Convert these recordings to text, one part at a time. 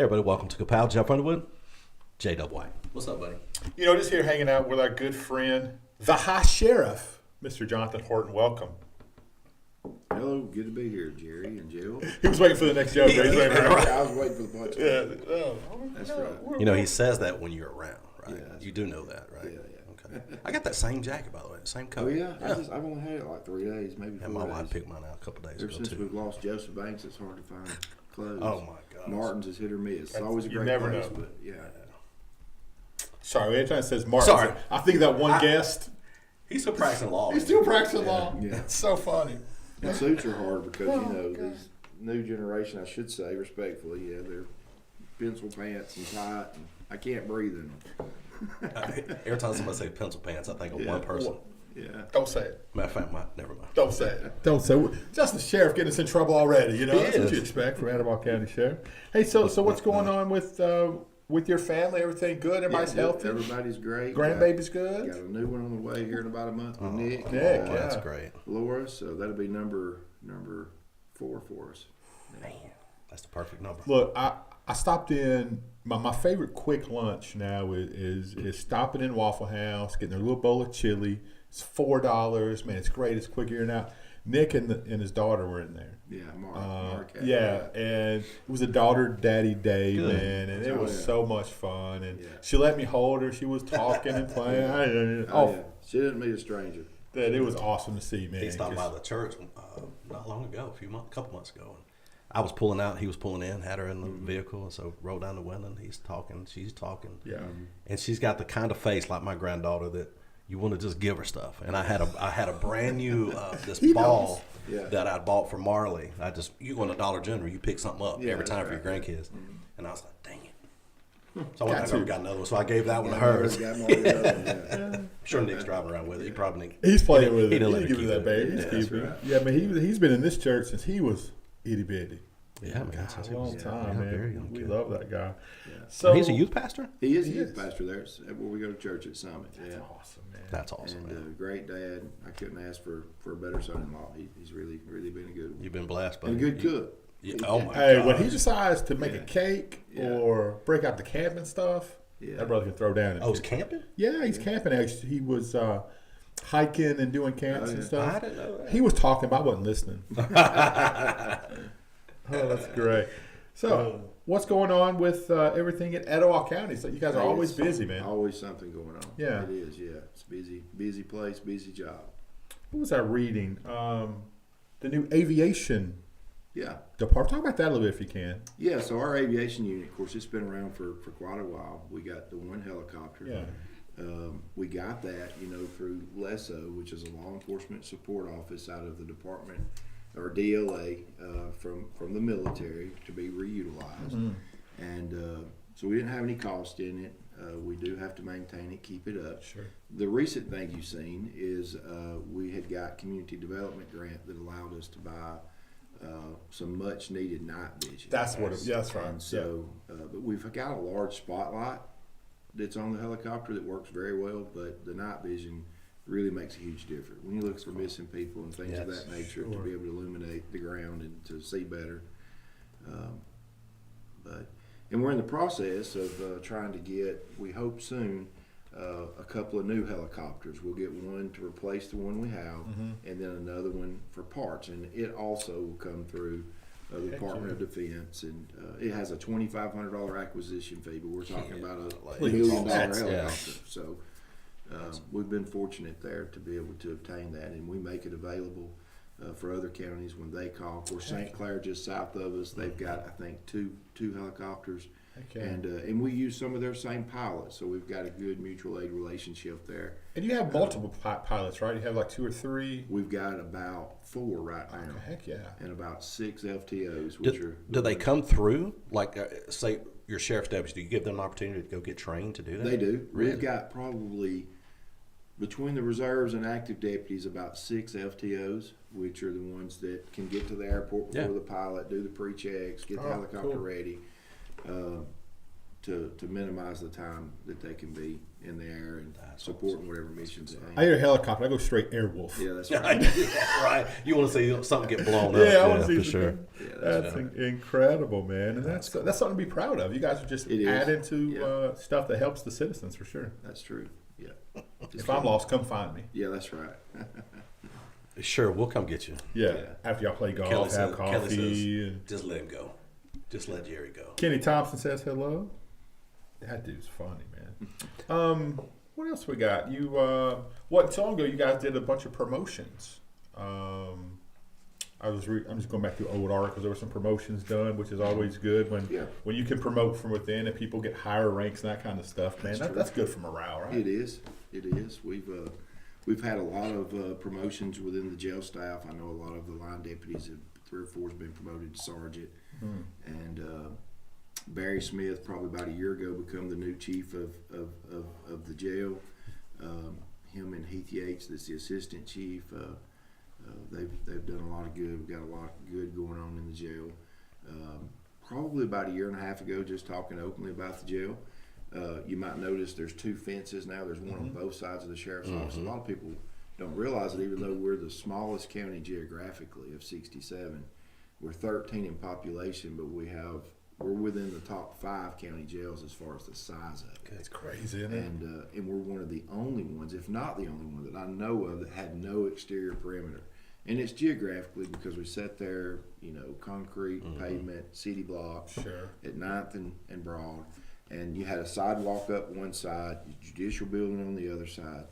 everybody. Welcome to Kapow. Jeff Underwood, J. White. What's up, buddy? You know, just here hanging out with our good friend, the High Sheriff, Mr. Jonathon Horton. Welcome. Hello, good to be here, Jerry and Jill. He was waiting for the next joke. Right? I was waiting for the punch. That's right. You know, he says that when you're around, right? Yeah, You do know that, right? Yeah. Okay. I got that same jacket, by the way, same coat. Oh, yeah? I've only had it like 3 days, maybe 4 And my days. wife picked mine out a couple days Ever ago, since too. we've lost Joseph Banks, it's hard to find clothes. Oh, my God. Martin's is hit or miss. It's always a You great never place, know. but yeah. Sorry, every time it says Martin, Sorry. I think that one guest. He's still practicing law. He's still practicing law. Yeah. It's so funny. And suits are hard because, you know, this new generation, I should say, respectfully, yeah, they're pencil pants and tight, and I can't breathe in them. Every time somebody say pencil pants, I think of one person. Yeah. Don't say it. Matter of fact, never mind. Don't say it. Don't say it. Just the sheriff getting us in trouble already. You know, He that's what is. you expect from Etowah County Sheriff. Hey, so what's going on with your family? Everything good? Everybody's Yeah, healthy? Everybody's great. Grandbaby's Got good? a new one on the way here in about a month with Nick. Nick, Oh, yeah. that's great. Laura, so that'll be number 4 for us. Man, that's the perfect number. Look, I stopped in. My favorite quick lunch now is stopping in Waffle House, getting a little bowl of chili. It's $4. Man, it's great. It's quick in and out. Nick and his daughter were in there. Yeah, Mark. Yeah, and it was a daughter-daddy day, Good. man, and it was so much fun. And Yeah. she let me hold her. She was talking and playing. Yeah. She didn't meet a stranger. That it was awesome to see, man. He stopped by the church not long ago, a couple months ago. And I was pulling out, he was pulling in, had her in the vehicle, and so rolled down the window, and he's talking, she's talking. Yeah. And she's got the kind of face like my granddaughter that you want to just give her stuff. And I had a brand new this ball that I bought for Marley. You go to Dollar General, you pick something up every time for your grandkids. And I was like, dang it. So I never got another one. So I gave that one to her. I'm sure Nick's driving around with it. He probably He's playing with it. He didn't He let her give keep it that it. baby. Yeah, He's keeping it. Yeah, man. He's been in this church since he was itty bitty. Yeah, man. Since A he was long time, very man. young We kid. love that guy. Yeah. So He's a youth pastor? He is a youth pastor there. It's where we go to church at Summit. That's Yeah. awesome, man. That's awesome, And man. great dad. I couldn't ask for a better son-in-law. He's really been a good one. You've been blessed, buddy. And a good cook. Yeah, oh, my Hey, God. when he decides to make a cake Yeah. or break out the camping stuff, Yeah. that brother can throw down. Oh, he's camping? Yeah, he's camping. Actually, he was hiking and doing camps and stuff. I didn't know that. He was talking, but I wasn't listening. Oh, that's great. So, what's going on with everything in Etowah County? So you guys are always busy, man. Always something going on. Yeah. It is, yeah. It's busy place, busy job. What was I reading? The new aviation Yeah. department. Talk about that a little bit if you can. Yeah, so our aviation unit, of course, it's been around for quite a while. We got the one helicopter. Yeah. We got that, through LESO, which is a law enforcement support office out of the department, or DLA, from the military to be reutilized. Mm-hmm. And so we didn't have any cost in it. We do have to maintain it, keep it up. Sure. The recent thing you've seen is we had got community development grant that allowed us to buy some much needed night vision. That's what. That's right. And so, but we've got a large spotlight that's on the helicopter that works very well, but the night vision really makes a huge difference. When you look for missing people and things of Yes, that nature, to be able to illuminate the ground and to see better. And we're in the process of trying to get, we hope soon, a couple of new helicopters. We'll get one to replace the one we have, and then another one for parts. And it also will come through the Department of Defense, and it has a $2,500 acquisition fee, but we're talking about a $1 million helicopter. Yeah. So we've been fortunate there to be able to obtain that, and we make it available for other counties when they call. Of course, St. Clair, just south of us, they've got, I think, two helicopters. Okay. And we use some of their same pilots, so we've got a good mutual aid relationship there. And you have multiple pilots, right? You have like 2 or 3. We've got about 4 right now, Heck yeah. and about 6 FTOs, which are. Do they come through? Like, say, your sheriff's deputies, do you give them an opportunity to go get trained to do that? They do. Really? We've got probably, between the reserves and active deputies, about 6 FTOs, which are the ones that can get to the airport before the pilot, do the pre-checks, get the helicopter ready, to minimize the time that they can be in the air and supporting whatever missions they I have. hear a helicopter, I go straight Airwolf. Yeah, that's right. Yeah, right. You want to see something get blown up? Yeah, I want to see for sure. Yeah, That's incredible, man, and that's something to be proud of. You guys are just adding to stuff that helps the citizens for sure. That's true. Yeah. If I'm lost, come find me. Yeah, that's right. Sure, we'll come get you. Yeah, after y'all play golf, Kelly have Kelly coffee. says, just let him go. Just let Jerry go. Kenny Thompson says hello. That dude's funny, man. What else we got? You what so long ago you guys did a bunch of promotions. I'm just going back to old articles. There were some promotions done, which is always good when you can promote from within and people get higher ranks and that kind of stuff. Man, that's good for morale, right? It is. We've had a lot of promotions within the jail staff. I know a lot of the line deputies, 3 or 4 has been promoted to sergeant, and Barry Smith, probably about a year ago, become the new chief of the jail. Him and Heath Yates, that's the assistant chief. They've done a lot of good. We've got a lot of good going on in the jail. Probably about a year and a half ago, just talking openly about the jail. You might notice there's 2 fences now. There's one on both sides of the sheriff's office. A lot of people don't realize that even though we're the smallest county geographically of 67, we're 13 in population, but we're within the top 5 county jails as far as the size of it. It's crazy, isn't it? And we're one of the only ones, if not the only one, that I know of that had no exterior perimeter. And it's geographically because we sat there, concrete, pavement, city block at 9th and Broad. And you had a sidewalk up one side, judicial building on the other side.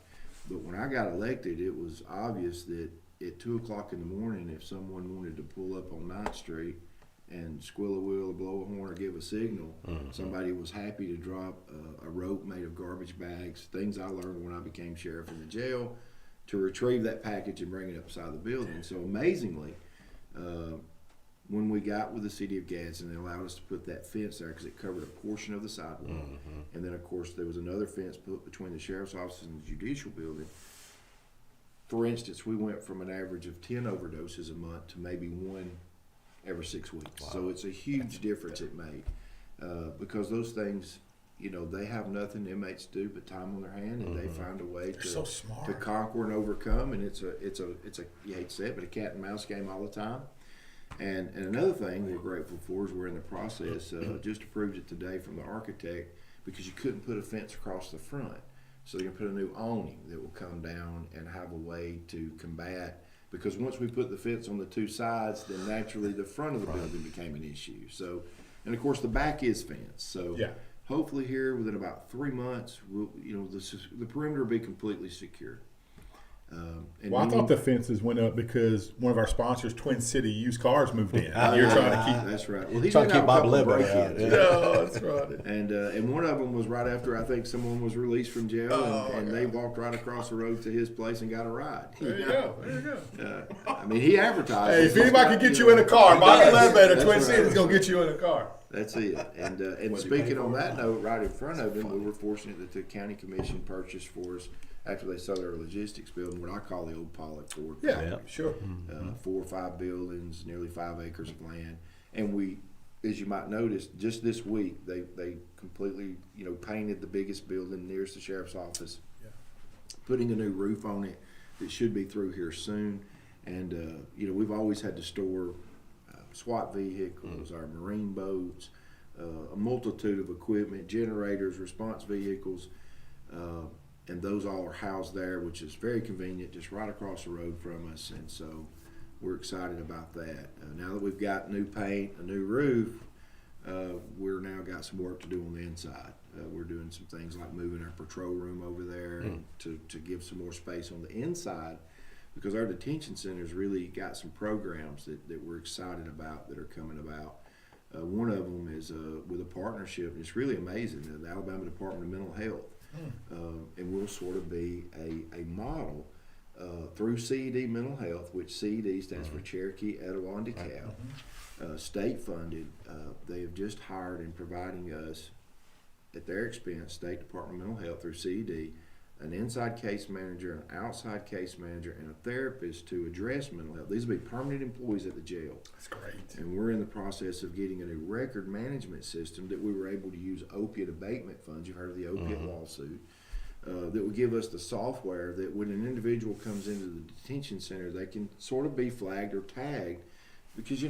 But when I got elected, it was obvious that at 2 o'clock in the morning, if someone wanted to pull up on 9th Street and squill a wheel or blow a horn or give a signal, somebody was happy to drop a rope made of garbage bags, things I learned when I became sheriff in the jail, to retrieve that package and bring it up beside the building. So amazingly, when we got with the city of Gadsden, they allowed us to put that fence there because it covered a portion of the sidewalk. And then, of course, there was another fence put between the sheriff's office and the judicial building. For instance, we went from an average of 10 overdoses a month to maybe 1 every 6 weeks. Wow. So it's a huge difference it made because those things, they have nothing the inmates do but time on their hand, and they find a way to conquer and overcome. And it's a you hate to say it, but a cat and mouse game all the time. And another thing we're grateful for is we're in the process, just approved it today from the architect, because you couldn't put a fence across the front. So they're going to put a new awning that will come down and have a way to combat, because once we put the fence on the 2 sides, then naturally the front of the building became an issue. So, and of course the back is fenced. So hopefully here within about 3 months, the perimeter will be completely secure. I thought the fences went up because one of our sponsors, Twin City Used Cars, moved in. You're trying to keep. That's right. Well, he's trying to keep Bob Leber out. No, that's right. And one of them was right after I think someone was released from jail, and they walked right across the road to his place and got a ride. There you go. I mean, he advertised. Hey, if anybody can get you in a car, Bobby Ledbetter, Twin City's gonna get you in a car. That's it. And speaking on that note, right in front of him, we were fortunate that the county commission purchased for us, after they sold our logistics building, what I call the old Pollock Ford. Yeah, sure. 4 or 5 buildings, nearly 5 acres of land. And we, as you might notice, just this week, they completely, painted the biggest building nearest the sheriff's office, putting a new roof on it that should be through here soon. And, we've always had to store SWAT vehicles, our marine boats, a multitude of equipment, generators, response vehicles, and those all are housed there, which is very convenient, just right across the road from us. And so we're excited about that. Now that we've got new paint, a new roof, we're now got some work to do on the inside. We're doing some things like moving our patrol room over there to give some more space on the inside, because our detention center's really got some programs that we're excited about that are coming about. One of them is with a partnership, and it's really amazing, the Alabama Department of Mental Health. And we'll sort of be a model through CED Mental Health, which CED stands for Cherokee, Etowah, and DeKalb. State funded. They have just hired and providing us, at their expense, State Department of Mental Health through CED, an inside case manager, an outside case manager, and a therapist to address mental health. These will be permanent employees at the jail. That's great. And we're in the process of getting a new record management system that we were able to use opiate abatement funds. You've heard of the opiate lawsuit. that will give us the software that when an individual comes into the detention center, they can sort of be flagged or tagged, because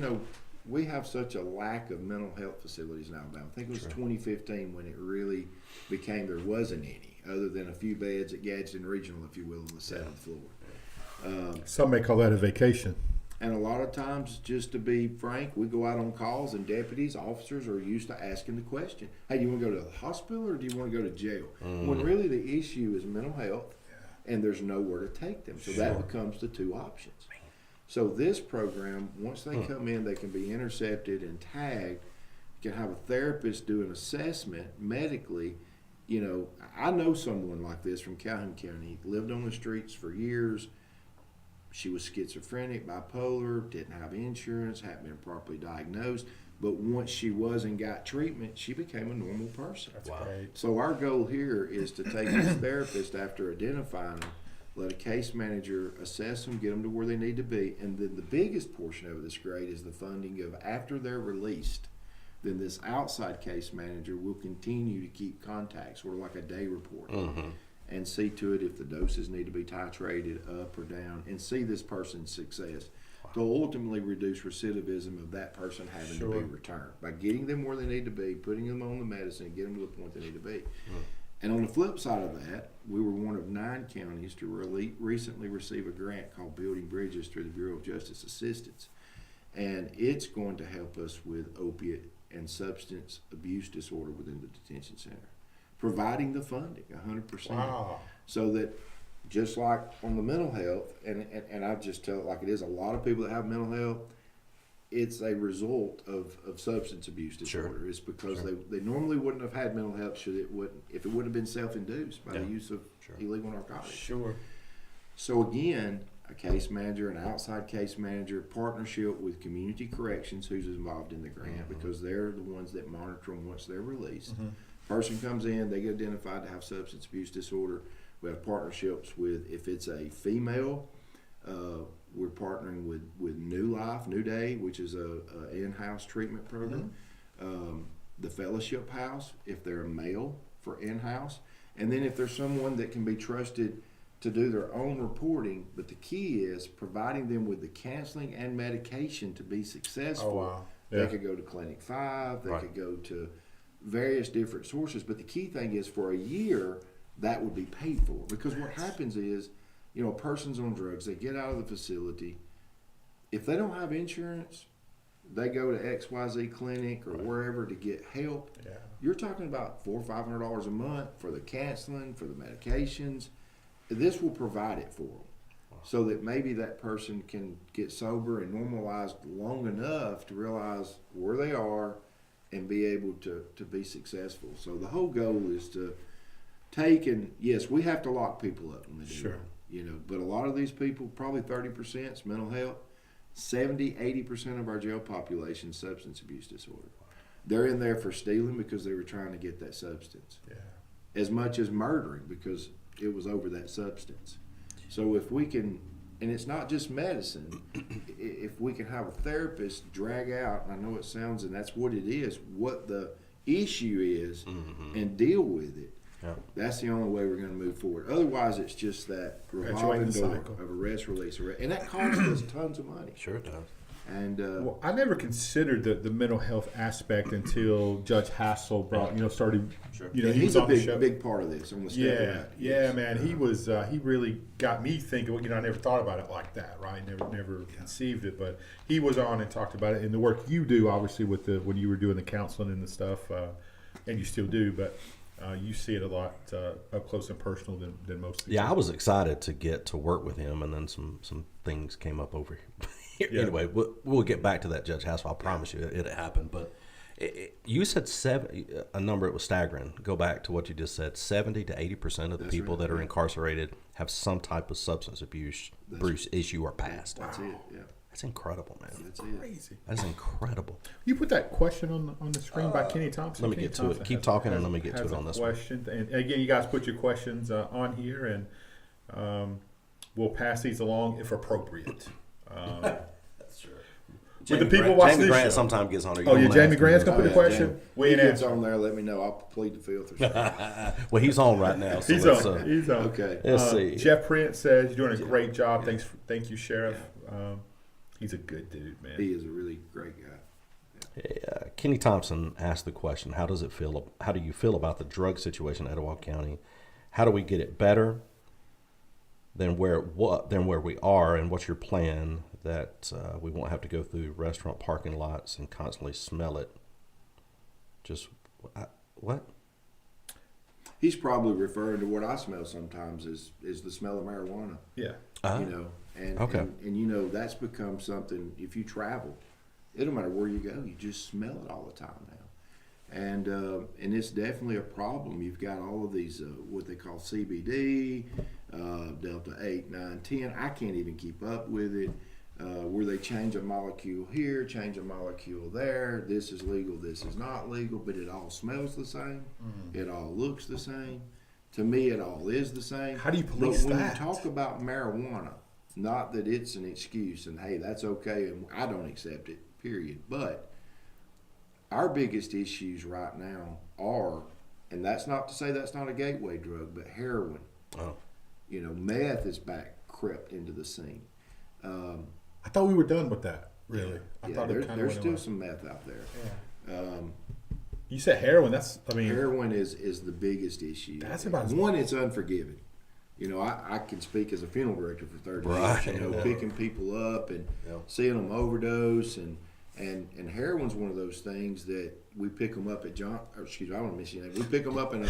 we have such a lack of mental health facilities in Alabama. I think it was 2015 when it really became there wasn't any, other than a few beds at Gadsden Regional, if you will, on the 7th floor. Some may call that a vacation. And a lot of times, just to be frank, we go out on calls and deputies, officers are used to asking the question, hey, do you want to go to the hospital or do you want to go to jail? When really the issue is mental health and there's nowhere to take them. So that becomes the two options. So this program, once they come in, they can be intercepted and tagged. You can have a therapist do an assessment medically. I know someone like this from Calhoun County, lived on the streets for years. She was schizophrenic, bipolar, didn't have insurance, hadn't been properly diagnosed. But once she was and got treatment, she became a normal person. That's great. So our goal here is to take this therapist after identifying them, let a case manager assess them, get them to where they need to be. And then the biggest portion of it that's great is the funding of after they're released, then this outside case manager will continue to keep contact, sort of like a day report. And see to it if the doses need to be titrated up or down, and see this person's success to ultimately reduce recidivism of that person having to be returned by getting them where they need to be, putting them on the medicine, and get them to the point they need to be. And on the flip side of that, we were one of 9 counties to recently receive a grant called Building Bridges through the Bureau of Justice Assistance, and it's going to help us with opiate and substance abuse disorder within the detention center, providing the funding 100%. Wow. So that just like on the mental health, and I just tell it like it is, a lot of people that have mental health, it's a result of substance abuse disorder. It's because they normally wouldn't have had mental health if it wouldn't have been self-induced by the use of illegal narcotics. So again, a case manager, an outside case manager, partnership with Community Corrections, who's involved in the grant, because they're the ones that monitor them once they're released. Person comes in, they get identified to have substance abuse disorder. We have partnerships with, if it's a female, we're partnering with New Life, New Day, which is a in-house treatment program. The Fellowship House, if they're a male, for in-house. And then if there's someone that can be trusted to do their own reporting, but the key is providing them with the counseling and medication to be successful. They could go to Clinic 5, they could go to various different sources, but the key thing is for a year that would be paid for, because what happens is, a person's on drugs, they get out of the facility, if they don't have insurance, they go to XYZ clinic or wherever to get help. You're talking about $400 or $500 a month for the counseling, for the medications. This will provide it for them, so that maybe that person can get sober and normalized long enough to realize where they are and be able to be successful. So the whole goal is to take, and yes, we have to lock people up when they do that, but a lot of these people, probably 30% is mental health, 70-80% of our jail population is substance abuse disorder. They're in there for stealing because they were trying to get that substance, as much as murdering because it was over that substance. So if we can, and it's not just medicine, if we can have a therapist drag out, and I know it sounds, and that's what it is, what the issue is, and deal with it, that's the only way we're going to move forward. Otherwise, it's just that revolving door of arrest, release, arrest. And that costs us tons of money. Sure it does. And well, I never considered the mental health aspect until Judge Hassel brought, started. He was on the show. Big part of this on the step. Man. He was. He really got me thinking. I never thought about it like that. Right? Never conceived it. But he was on and talked about it, and the work you do, obviously, with when you were doing the counseling and the stuff, and you still do, but. You see it a lot up close and personal than most people. Yeah, I was excited to get to work with him, and then some things came up over here. Anyway, we'll get back to that, Judge Hassel. I promise you it happened. But you said a number that was staggering. Go back to what you just said. 70-80% of the people that are incarcerated have some type of substance abuse issue or past. That's it, That's incredible, man. That's crazy. That's incredible. You put that question on the screen by Kenny Thompson. Let me get to it. Keep talking, and let me get to it on this question. And again, you guys put your questions on here, and we'll pass these along if appropriate. That's true. With the people watching Jamie this Grant show. sometimes gets on there. Oh, yeah, Jamie Grant's going to put a question? Jamie. We He ain't gets answering. on there. Let me know. I'll plead the fifth or something. Well, he's on right now. So He's let's, on. He's on. Okay. Let's see. Jeff Prince says you're doing a great job. Thank you, Sheriff. He's a good dude, man. He is a really great guy. Kenny Thompson asked the question: How do you feel about the drug situation in Etowah County? How do we get it better than where we are, and what's your plan that we won't have to go through restaurant parking lots and constantly smell it? Just what? He's probably referring to what I smell sometimes is the smell of marijuana. Yeah. And you know that's become something. If you travel, it don't matter where you go, you just smell it all the time now, and it's definitely a problem. You've got all of these what they call CBD, Delta 8, 9, 10. I can't even keep up with it. Where they change a molecule here, change a molecule there. This is legal, this is not legal, but it all smells the same. It all looks the same. To me, it all is the same. How do you police But when that? you talk about marijuana, not that it's an excuse and hey, that's okay, and I don't accept it, period. But our biggest issues right now are, and that's not to say that's not a gateway drug, but heroin. Oh. You know, meth is back crept into the scene. I thought we were done with that, really. I thought there's still some meth out there. Yeah. You said heroin. Heroin is the biggest issue. That's about one. It's unforgiving. You know, I can speak as a funeral director for 30 years. You know, picking people up and seeing them overdose, and heroin's one of those things that we pick them up at I don't want to miss your name. We pick them up in a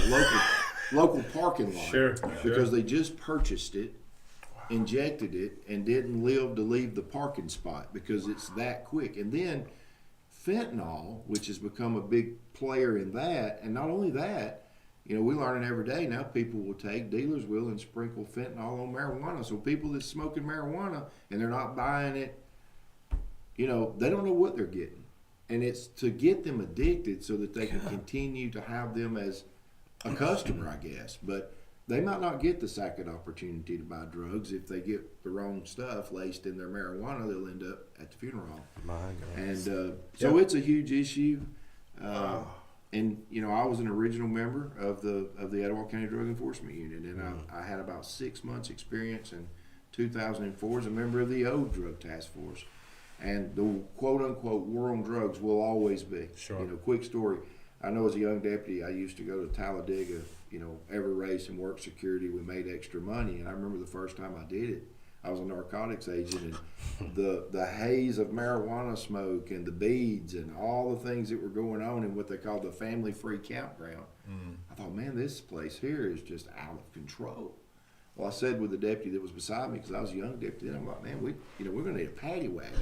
local parking lot, sure, because they just purchased it, injected it, and didn't live to leave the parking spot because it's that quick. And then fentanyl, which has become a big player in that, and not only that. You know, we learn it every day now. People will dealers will, and sprinkle fentanyl on marijuana. So people that's smoking marijuana and they're not buying it, you know, they don't know what they're getting. And it's to get them addicted so that they can continue to have them as a customer, I guess. But they might not get the second opportunity to buy drugs if they get the wrong stuff laced in their marijuana. They'll end up at the funeral home. My God. And so it's a huge issue. And you know, I was an original member of the Etowah County Drug Enforcement Unit, and I had about 6 months experience in 2004 as a member of the old Drug Task Force. And the quote unquote war on drugs will always be. Sure. You know, quick story. I know as a young deputy, I used to go to Talladega. You know, every race and work security, we made extra money, and I remember the first time I did it. I was a narcotics agent, and the haze of marijuana smoke and the beads and all the things that were going on in what they call the family-free campground. I thought, man, this place here is just out of control. Well, I said with the deputy that was beside me, because I was a young deputy, and I'm like, man, we're going to need a paddy wagon.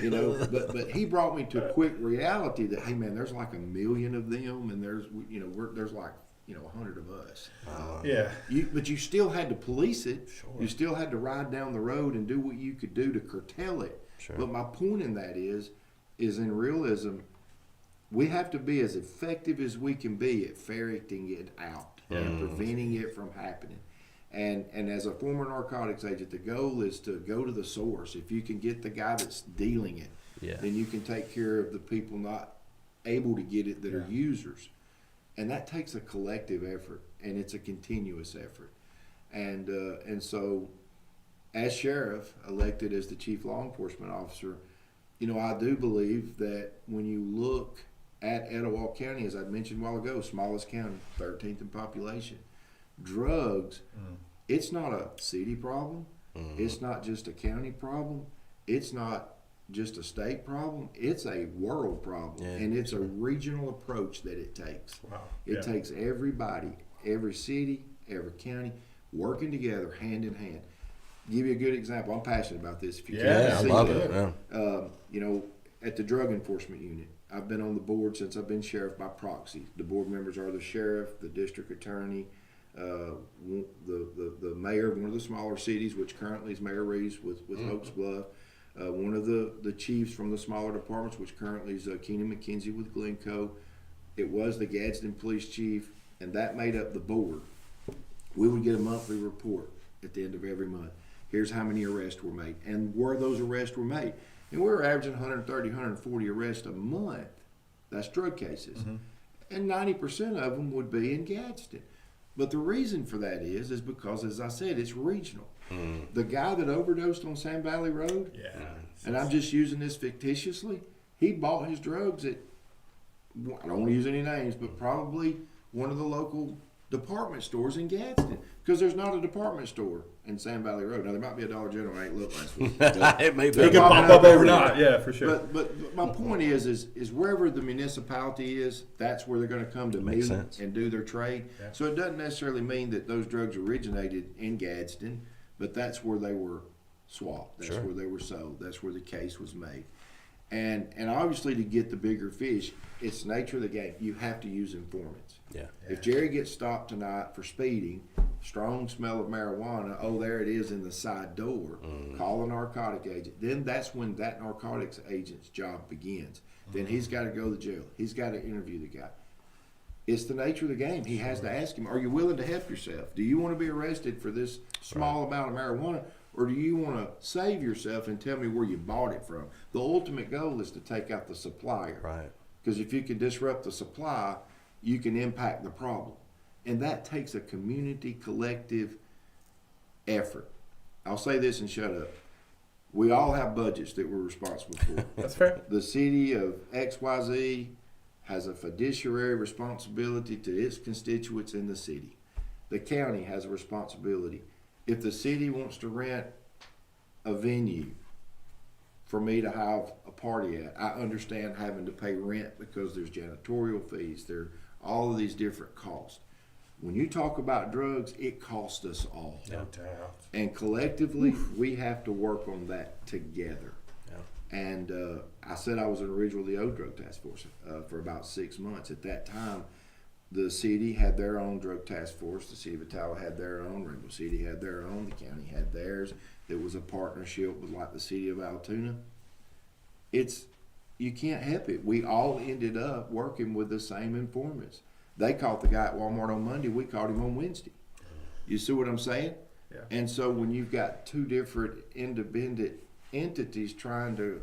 You know, but he brought me to a quick reality that, hey, man, there's like 1 million of them, and there's like 100 of us. But you still had to police it. Sure. You still had to ride down the road and do what you could do to curtail it. Sure. But my point in that is in realism, we have to be as effective as we can be at ferreting it out and preventing it from happening. And as a former narcotics agent, the goal is to go to the source. If you can get the guy that's dealing it, then you can take care of the people not able to get it that are users. And that takes a collective effort, and it's a continuous effort. And so, as sheriff, elected as the chief law enforcement officer, you know, I do believe that when you look at Etowah County, as I mentioned a while ago, smallest county, 13th in population, drugs, it's not a city problem. It's not just a county problem. It's not just a state problem. It's a world problem, and it's a regional approach that it takes. Wow. It takes everybody, every city, every county, working together hand in hand. Give you a good example. I'm passionate about this. If you I love it. You know, at the Drug Enforcement Unit, I've been on the board since I've been sheriff by proxy. The board members are the sheriff, the district attorney, the mayor of one of the smaller cities, which currently is Mayor Reeves with Oaks Bluff. One of the chiefs from the smaller departments, which currently is Keenan McKenzie with Glencoe. It was the Gadsden police chief, and that made up the board. We would get a monthly report at the end of every month. Here's how many arrests were made and where those arrests were made. And we were averaging 130, 140 arrests a month. That's drug cases. Mm-hmm. And 90% of them would be in Gadsden. But the reason for that is because, as I said, it's regional. Mm. The guy that overdosed on Sand Valley Road, and I'm just using this fictitiously, he bought his drugs at, I don't want to use any names, but probably one of the local department stores in Gadsden, because there's not a department store in Sand Valley Road. Now, there might be a Dollar General. I ain't looked last week. It may be. It could pop up overnight. Yeah, for sure. But my point is wherever the municipality is, that's where they're going to come to meet and do their trade. Yeah. So it doesn't necessarily mean that those drugs originated in Gadsden, but that's where they were swapped. That's where they were sold. That's where the case was made. And obviously, to get the bigger fish, it's the nature of the game. You have to use informants. Yeah. If Jerry gets stopped tonight for speeding, strong smell of marijuana, oh, there it is in the side door, call a narcotic agent. Then that's when that narcotics agent's job begins. Then he's got to go to jail. He's got to interview the guy. It's the nature of the game. He has to ask him, are you willing to help yourself? Do you want to be arrested for this small amount of marijuana? Or do you want to save yourself and tell me where you bought it from? The ultimate goal is to take out the supplier. Right. Because if you can disrupt the supply, you can impact the problem. And that takes a community collective effort. I'll say this and shut up. We all have budgets that we're responsible for. That's fair. The city of XYZ has a fiduciary responsibility to its constituents in the city. The county has a responsibility. If the city wants to rent a venue for me to have a party at, I understand having to pay rent because there's janitorial fees, there are all of these different costs. When you talk about drugs, it costs us all. No doubt. And collectively, we have to work on that together. Yeah. And I said I was an original the O Drug Task Force for about 6 months. At that time, the city had their own drug task force. The city of Etowah had their own. Rainbow City had their own. The county had theirs. There was a partnership with like the city of Altoona. You can't help it. We all ended up working with the same informants. They caught the guy at Walmart on Monday. We caught him on Wednesday. You see what I'm saying? Yeah. And so when you've got two different independent entities trying to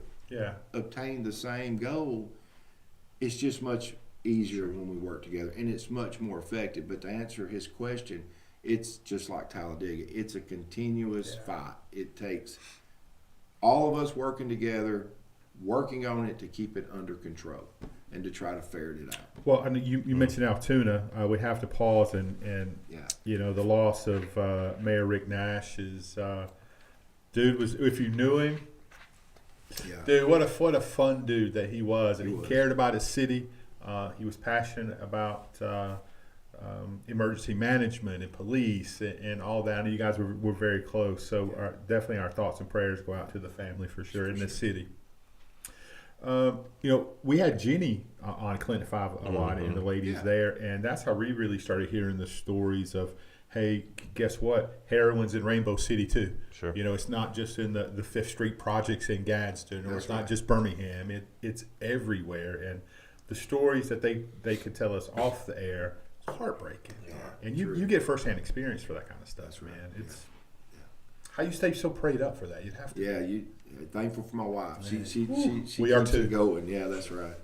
obtain the same goal, it's just much easier when we work together, and it's much more effective. But to answer his question, it's just like Talladega. It's a continuous fight. It takes all of us working together, working on it to keep it under control and to try to ferret it out. Well, I mean, you mentioned Altoona. We have to pause and you know, the loss of Mayor Rick Nash is dude was, if you knew him, dude, what a fun dude that he was, and he cared about his city. He was passionate about emergency management and police and all that. And you guys were very close. So definitely our thoughts and prayers go out to the family for sure in the city. You know, we had Jenny on Clinton 5 a lot and the ladies there. And that's how we really started hearing the stories of, hey, guess what? Heroin's in Rainbow City too. Sure. You know, it's not just in the 5th Street projects in Gadsden, or it's not just Birmingham. It's everywhere. And the stories that they could tell us off the air, it's heartbreaking. Yeah, and you get firsthand experience for that kind of stuff, man. It's how you stay so prayed up for that. You'd have to. Yeah, thankful for my wife. Man. She we are keeps too. it going. Yeah, that's right.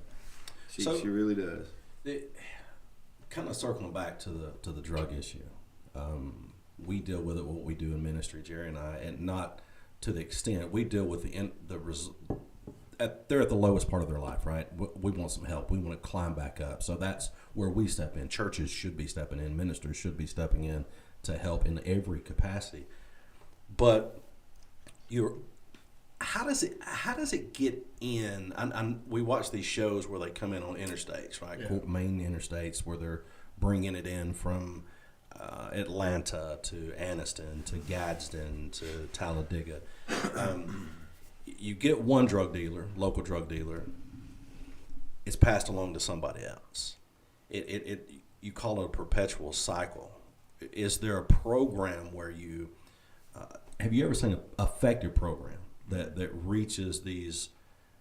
She really does. Kind of circling back to the drug issue, we deal with it what we do in ministry, Jerry and I, and not to the extent we deal with they're at the lowest part of their life, right? We want some help. We want to climb back up. So that's where we step in. Churches should be stepping in. Ministers should be stepping in to help in every capacity. But how does it get in? We watch these shows where they come in on interstates, right? Yeah. Main interstates where they're bringing it in from Atlanta to Anniston to Gadsden to Talladega. You get one drug dealer, local drug dealer, it's passed along to somebody else. You call it a perpetual cycle. Is there a program where have you ever seen an effective program that reaches these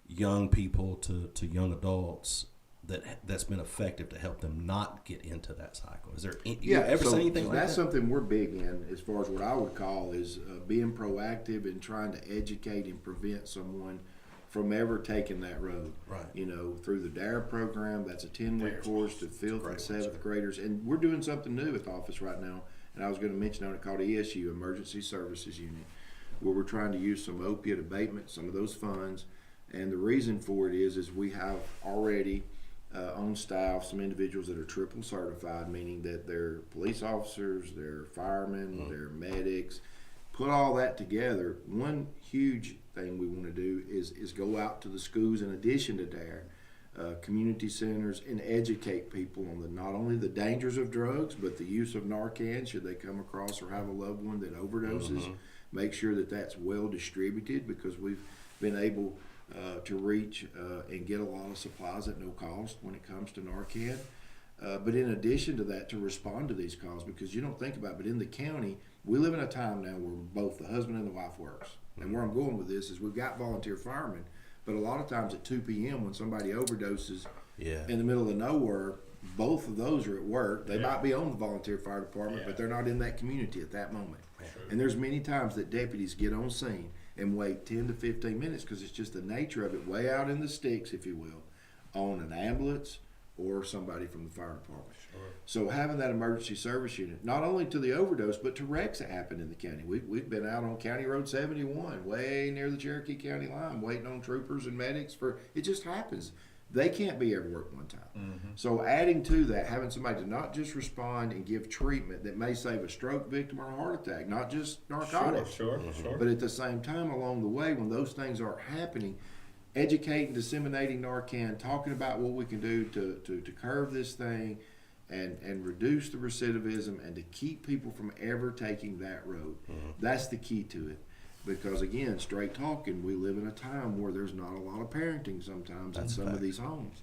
young people to young adults that's been effective to help them not get into that cycle? Is there So seen anything like that? That's something we're big in as far as what I would call is being proactive and trying to educate and prevent someone from ever taking that road. Right. Through the DARE program, that's a 10-week course to 5th and 7th graders. And we're doing something new at the office right now, and I was going to mention on it called ESU, Emergency Services Unit, where we're trying to use some opiate abatement, some of those funds. And the reason for it is we have already on staff some individuals that are triple certified, meaning that they're police officers, they're firemen, they're medics. Put all that together, one huge thing we want to do is go out to the schools in addition to DARE, community centers, and educate people on not only the dangers of drugs, but the use of Narcan should they come across or have a loved one that overdoses. Make sure that that's well distributed, because we've been able to reach and get a lot of supplies at no cost when it comes to Narcan. But in addition to that, to respond to these calls, because you don't think about it, but in the county, we live in a time now where both the husband and the wife works. And where I'm going with this is we've got volunteer firemen, but a lot of times at 2 p.m. when somebody overdoses in the middle of nowhere, both of those are at work. They might be on the volunteer fire department, but they're not in that community at that moment. And there's many times that deputies get on scene and wait 10 to 15 minutes because it's just the nature of it, way out in the sticks, if you will, on an ambulance or somebody from the fire department. So having that emergency service unit, not only to the overdose, but to wrecks that happen in the county. We've been out on County Road 71, way near the Cherokee County line, waiting on troopers and medics it just happens. They can't be everywhere at one time. So adding to that, having somebody to not just respond and give treatment that may save a stroke victim or a heart attack, not just narcotics. Sure. But at the same time, along the way, when those things aren't happening, educating, disseminating Narcan, talking about what we can do to curb this thing and reduce the recidivism and to keep people from ever taking that road. That's the key to it. Because again, straight talking, we live in a time where there's not a lot of parenting sometimes in some of these homes.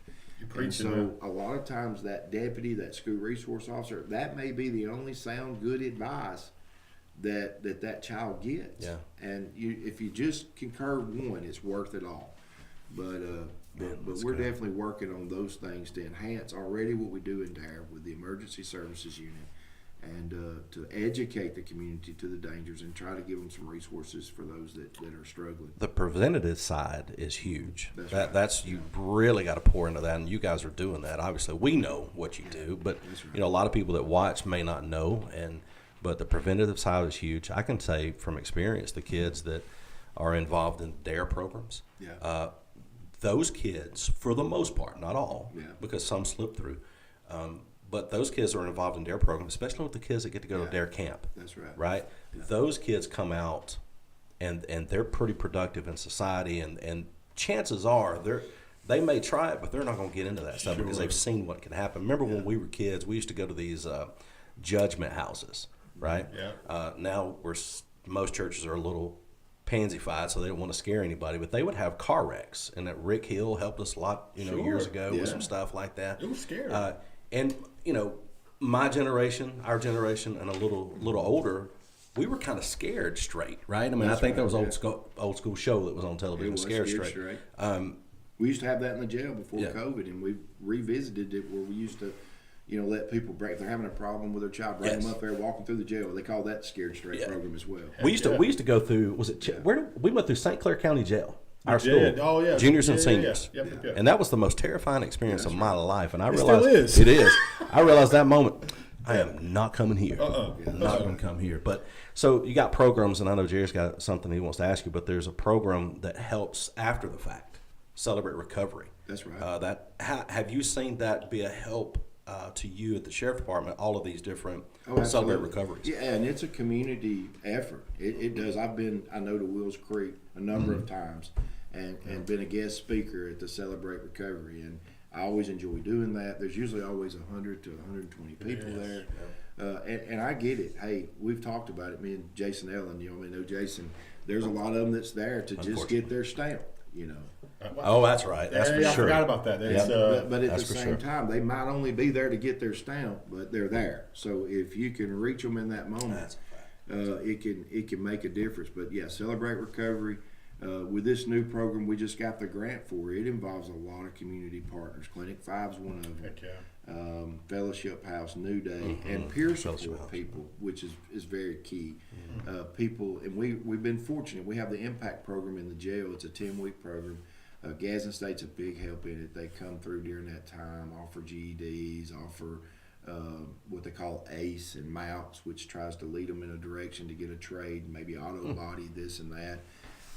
And so a lot of times that deputy, that school resource officer, that may be the only sound good advice that child gets. And if you just can curb one, it's worth it all. But we're definitely working on those things to enhance already what we do in DARE with the Emergency Services Unit, and to educate the community to the dangers and try to give them some resources for those that are struggling. The preventative side is huge. Right. That's you really got to pour into that, and you guys are doing that. Obviously, we know what you do, but right. A lot of people that watch may not know, but the preventative side is huge. I can say from experience, the kids that are involved in DARE programs, those kids, for the most part, not all, because some slip through, but those kids are involved in DARE programs, especially with the kids that get to go to DARE camp. That's right. Right? Yeah. Those kids come out and they're pretty productive in society, and chances are they may try it, but they're not going to get into that stuff because they've seen what can happen. Remember when we were kids, we used to go to these judgment houses, right? Yeah. Now most churches are a little pansy-fied, so they don't want to scare anybody, but they would have car wrecks, and that Rick Hill helped us a lot years ago with some stuff like that. It was scary. And my generation, our generation, and a little older, we were kind of scared straight, right? I mean, I think there was an old school show that was on television, Scared Straight. We used to have that in the jail before COVID, and we revisited it where we used to, let people break. If they're having a problem with their child, bring them up there, walking through the jail. They call that Scared Straight program as well. We used to go through. We went through St. Clair County Jail. Our school, juniors and seniors, and that was the most terrifying experience of my life. And I realized it is. I realized that moment, I am not coming here. Not going to come here. But so you got programs, and I know Jerry's got something he wants to ask you. But there's a program that helps after the fact, Celebrate Recovery. That's right. Have you seen that be a help to you at the sheriff department? All of these different Celebrate Celebrate Recoveries. Yeah, and it's a community effort. It does. I've been, I know, to Wills Creek a number of times, and been a guest speaker at the Celebrate Recovery, and I always enjoy doing that. There's usually always 100 to 120 people there, and I get it. Hey, we've talked about it. Me and Jason Ellen, may know Jason. There's a lot of them that's there to just get their stamp. Oh, that's right. That's for sure. I forgot about that. But at the same time, they might only be there to get their stamp, but they're there. So if you can reach them in that moment, it can make a difference. But yeah, Celebrate Recovery. With this new program we just got the grant for, it involves a lot of community partners. Clinic 5's one of them. Heck yeah. Fellowship House, New Day, and peer support people, which is very key. People, and we've been fortunate. We have the Impact program in the jail. It's a 10-week program. Gadsden State's a big help in it. They come through during that time, offer GEDs, offer what they call ACE and MOUTS, which tries to lead them in a direction to get a trade, maybe auto body, this and that,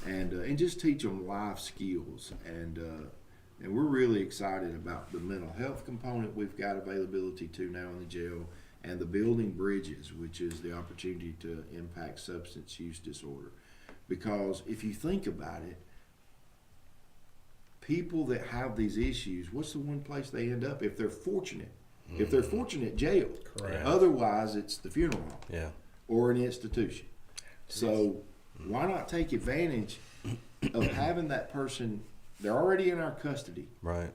and just teach them life skills. And we're really excited about the mental health component we've got availability to now in the jail, and the building bridges, which is the opportunity to impact substance use disorder. Because if you think about it, people that have these issues, what's the one place they end up if they're fortunate? If they're fortunate, jail. Correct. Otherwise, it's the funeral home. Yeah. Or an institution. So why not take advantage of having that person? They're already in our custody. Right.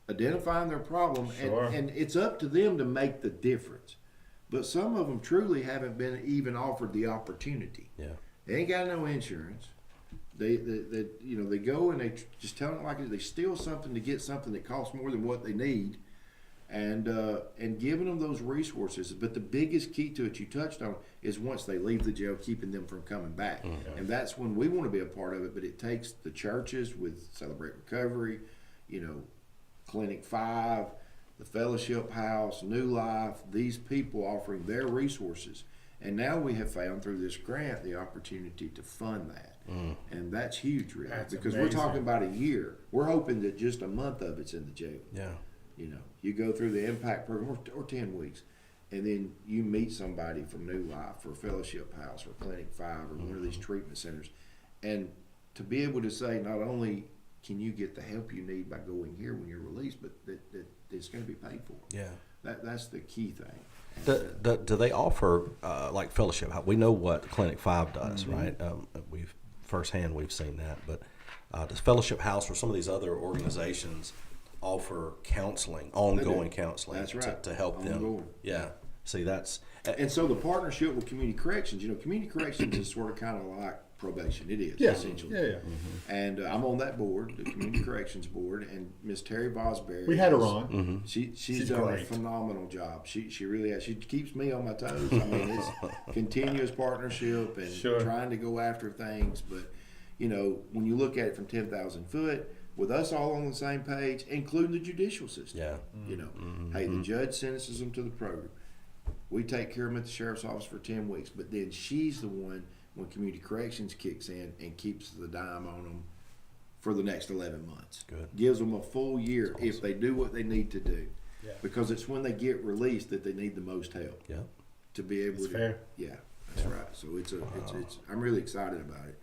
Identifying their problem, Sure. and it's up to them to make the difference. But some of them truly haven't been even offered the opportunity. Yeah. They ain't got no insurance. They go and they just tell them like it is. They steal something to get something that costs more than what they need, and giving them those resources. But the biggest key to it you touched on is once they leave the jail, keeping them from coming back. Mm-hmm. And that's when we want to be a part of it. But it takes the churches with Celebrate Recovery, Clinic 5, the Fellowship House, New Life, these people offering their resources. And now we have found through this grant the opportunity to fund that. And that's huge, really, That's because amazing. we're talking about a year. We're hoping that just a month of it's in the jail. Yeah. You go through the Impact program or 10 weeks, and then you meet somebody from New Life or Fellowship House or Clinic 5 or one of these treatment centers. And to be able to say not only can you get the help you need by going here when you're released, but that it's going to be paid for. Yeah. That's the key thing. Do they offer like fellowship? We know what Clinic 5 does, right? We've seen that. But does Fellowship House or some of these other organizations offer counseling, ongoing counseling? That's right. To help Ongoing. them. Yeah. See, that's And so the partnership with Community Corrections, Community Corrections is sort of kind of like probation. It is, Yeah. essentially. Yeah. And I'm on that board, the Community Corrections board, and Miss Terry Vosberry. We had her on. Mm-hmm. She's done great. a phenomenal job. She really has. She keeps me on my toes. I mean, it's continuous partnership and trying to go after things. But, when you look at it from 10,000 foot, with us all on the same page, including the judicial system. Yeah. Hey, the judge sentences them to the program. We take care of them at the sheriff's office for 10 weeks, but then she's the one when Community Corrections kicks in and keeps the dime on them for the next 11 months. Good. Gives them a full year That's awesome. if they do what they need to do. Yeah. Because it's when they get released that they need the most help. Yeah. To be able That's to. fair. Yeah, that's right. So it's I'm really excited about it.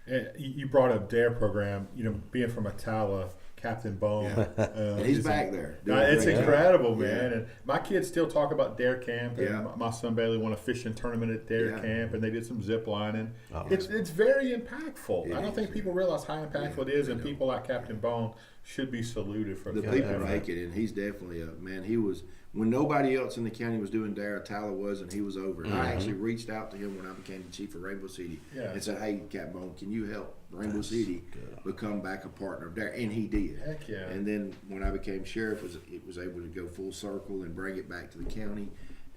And you brought up DARE program. Being from Etowah, Captain Bone. And he's back there. doing a It's great job. incredible, man. Yeah. And my kids still talk about DARE camp. And Yeah. my son Bailey won a fishing tournament at DARE Yeah. camp, and they did some zip lining. Oh, It's very impactful. It I don't is, think people realize how impactful it is, and I know. people like Captain Bone should be saluted for The that. people make it, and he's definitely a man. He was when nobody else in the county was doing DARE, Tyler was, and he was over. And I actually reached out to him when I became the chief of Rainbow City and said, "Hey, Cap Bone, can you help Rainbow City become back a partner of DARE?" And he did. Heck yeah. And then when I became sheriff, it was able to go full circle and bring it back to the county.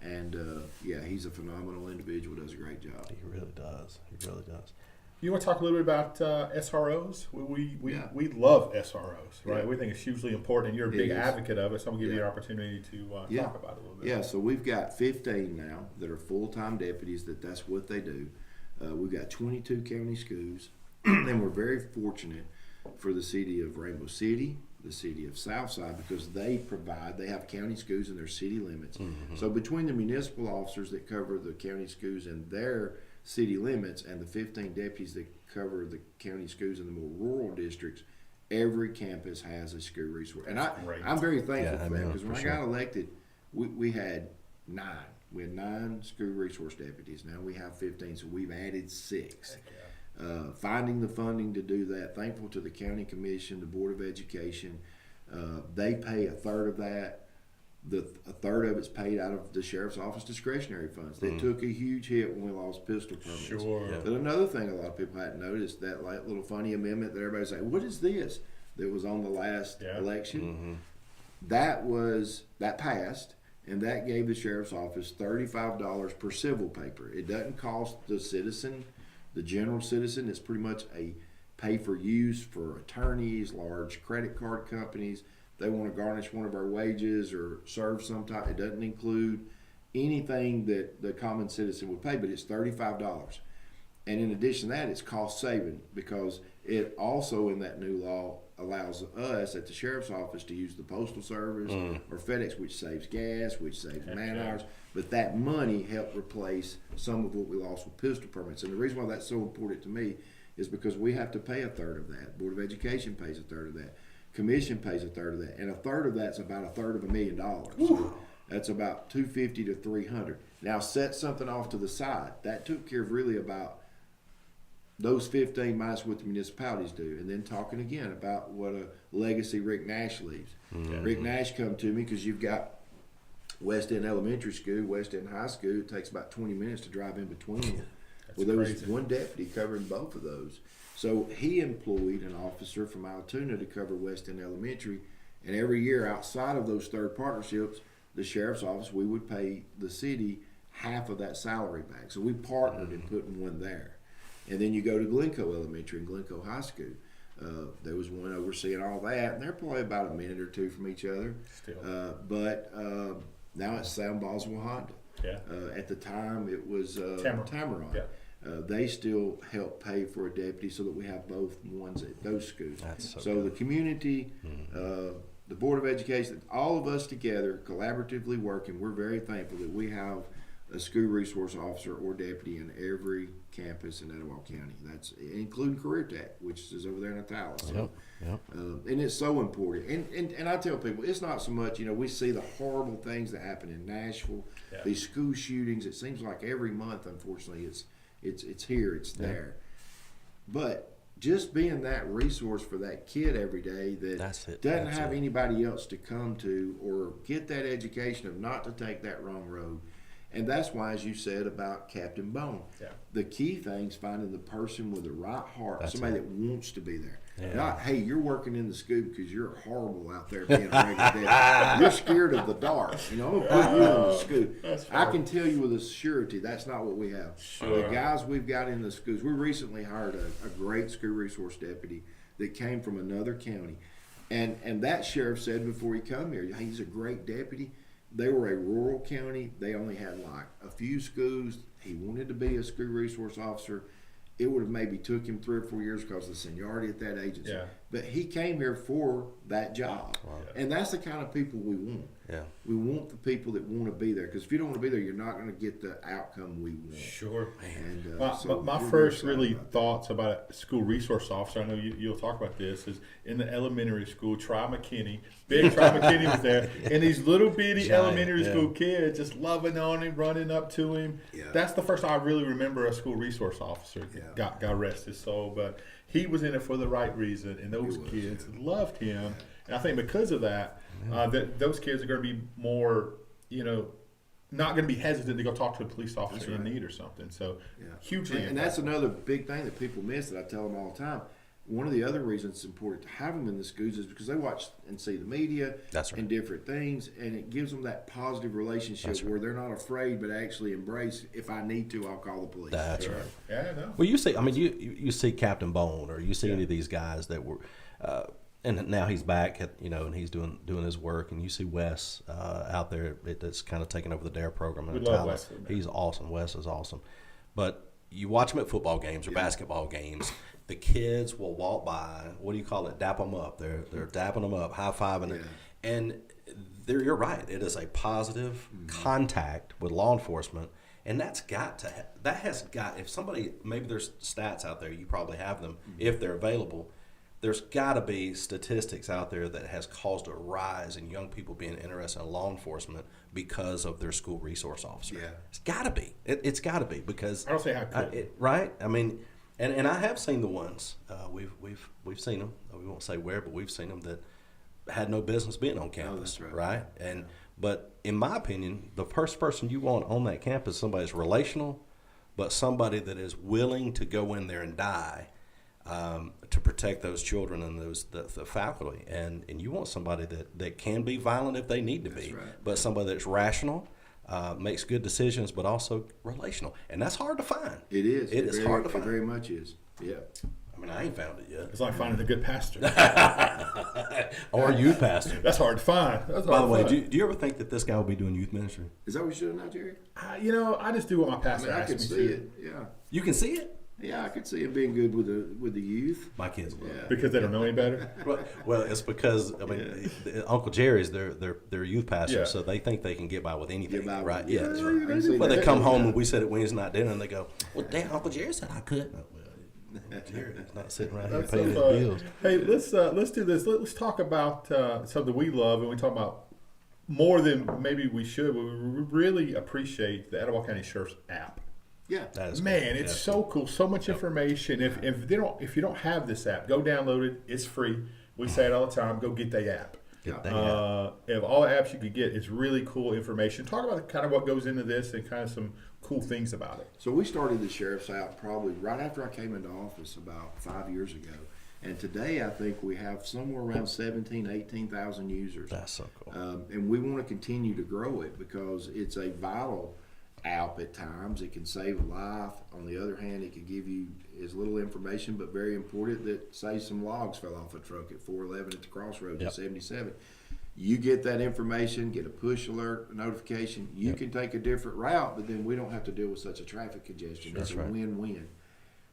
And he's a phenomenal individual. Does a great job. He really does. He really does. You want to talk a little bit about SROs? We Yeah. love SROs, right? Yeah. We think it's hugely important, and you're a big It is. advocate of it, so I'm going to give you Yeah. the opportunity to talk about it a little bit. Yeah, so we've got 15 now that are full-time deputies that's what they do. We've got 22 county schools, and we're very fortunate for the city of Rainbow City, the city of Southside, because they have county schools in their city limits. So between the municipal officers that cover the county schools in their city limits and the 15 deputies that cover the county schools in the more rural districts, every campus has a school resource. And Great. I'm very thankful for that, know, because when for I sure. got elected, we had 9. We had 9 school resource deputies. Now we have 15, so we've added 6. Finding the funding to do that, thankful to the county commission, the board of education. They pay a third of that. a third of it's paid out of the sheriff's office discretionary funds. They took a huge hit when we lost pistol permits. Sure. Yeah. But another thing a lot of people hadn't noticed, that like little funny amendment that everybody's like, what is this? That was on the last election. That passed, and that gave the sheriff's office $35 per civil paper. It doesn't cost the citizen, the general citizen. It's pretty much a pay for use for attorneys, large credit card companies. They want to garnish one of our wages or serve some type. It doesn't include anything that the common citizen would pay, but it's $35. And in addition to that, it's cost saving, because it also in that new law allows us at the sheriff's office to use the postal service or FedEx, which saves gas, which saves man hours. But that money helped replace some of what we lost with pistol permits. And the reason why that's so important to me is because we have to pay a third of that. Board of Education pays a third of that. Commission pays a third of that, and a third of that's about a third of $1 million. So that's about $250 to $300. Now set something off to the side. That took care of really about those 15 minus what the municipalities do, and then talking again about what a legacy Rick Nash leaves. Rick Nash come to me because you've got West End Elementary School, West End High School. It takes about 20 minutes to drive in between them. Well, there was one deputy covering both of those. So he employed an officer from Altoona to cover West End Elementary, and every year outside of those third partnerships, the sheriff's office, we would pay the city half of that salary back. So we partnered in putting one there. And then you go to Glencoe Elementary and Glencoe High School. There was one overseeing all that, and they're probably about a minute or two from each other. But now it's Sam Boswell Honda. At the time, it was Tamaron. They still help pay for a deputy so that we have both ones at those schools. So the community, the Board of Education, all of us together, collaboratively working, we're very thankful that we have a school resource officer or deputy in every campus in Etowah County. That's including Career Tech, which is over there in Etowah. So, and it's so important. And I tell people, it's not so much, we see the horrible things that happen in Nashville, these school shootings. It seems like every month, unfortunately, it's here, it's there. But just being that resource for that kid every day that doesn't have anybody else to come to or get that education of not to take that wrong road. And that's why, as you said about Captain Bone, the key thing is finding the person with the right heart, somebody that wants to be there. Not, hey, you're working in the school because you're horrible out there being a regular deputy. You're scared of the dark. I'm going to put you in the school. I can tell you with a surety that's not what we have. The guys we've got in the schools, we recently hired a great school resource deputy that came from another county. And that sheriff said before he come here, hey, he's a great deputy. They were a rural county. They only had like a few schools. He wanted to be a school resource officer. It would have maybe took him 3 or 4 years because of the seniority at that agency. But he came here for that job. And that's the kind of people we want. We want the people that want to be there. Because if you don't want to be there, you're not going to get the outcome we want. And, my first really thoughts about a school resource officer, I know you'll talk about this, is in the elementary school, Tri McKinney. Big Tri McKinney was there. And these little bitty elementary school kids just loving on him, running up to him. That's the first time I really remember a school resource officer. God rest his soul. But he was in it for the right reason, and those kids loved him. And I think because of that, those kids are going to be more, not going to be hesitant to go talk to a police officer in need or something. So hugely and that's another big thing that people miss that I tell them all the time. One of the other reasons it's important to have them in the schools is because they watch and see the media and different things, and it gives them that positive relationship where they're not afraid but actually embrace, if I need to, I'll call the police. That's right. Yeah, I know. Well, you see, you see Captain Bone, or you see any of these guys that were, and now he's back at, and he's doing his work, and you see Wes out there that's kind of taking over the DARE program. We love Wes. He's awesome. Wes is awesome. But you watch him at football games or basketball games. The kids will walk by. What do you call it? Dap them up. They're dapping them up, high fiving, and you're right. It is a positive contact with law enforcement, and that has got. If somebody, maybe there's stats out there, you probably have them if they're available. There's got to be statistics out there that has caused a rise in young people being interested in law enforcement because of their school resource officer. It's got to be. It's got to be because I don't say how could. Right. I mean. And I have seen the ones we've seen them. We won't say where, but we've seen them that had no business being on campus, right? And but in my opinion, the first person you want on that campus is somebody that's relational, but somebody that is willing to go in there and die to protect those children and the faculty. And you want somebody that can be violent if they need to be, but somebody that's rational, makes good decisions, but also relational. And that's hard to find. It is. It is hard to find. It very much is. Yeah. I mean, I ain't found it yet. It's like finding a good pastor. Or a youth pastor. That's hard to find. By the way, do you ever think that this guy will be doing youth ministry? Is that what you're doing now, Jerry? I just do what my pastor I asks me can see to. it. Yeah. You can see it? Yeah, I could see it being good with the youth. My kids will. Yeah. Because they don't know any better? Well, it's because Uncle Jerry's their youth pastor, so they think they can get by with anything, right? Yeah, that's right. Well, they come home and we said at Wednesday night dinner, and they go, "Well, damn, Uncle Jerry said I could." Jerry's not sitting right here paying his bills. Hey, let's do this. Let's talk about something we love, and we talk about more than maybe we should. But we really appreciate the Etowah County Sheriff's app. Yeah, man, it's so cool. So much information. If you don't have this app, go download it. It's free. We say it all the time. Go get the app. Of all the apps you could get, it's really cool information. Talk about kind of what goes into this and kind of some cool things about it. So we started the Sheriff's app probably right after I came into office about 5 years ago. And today I think we have somewhere around 17,000, 18,000 users. That's so cool. And we want to continue to grow it because it's a vital app at times. It can save a life. On the other hand, it can give you as little information, but very important, that say some logs fell off a truck at 411 at the crossroads at 77. You get that information, get a push alert, a notification. You can take a different route, but then we don't have to deal with such a traffic congestion. It's a win-win.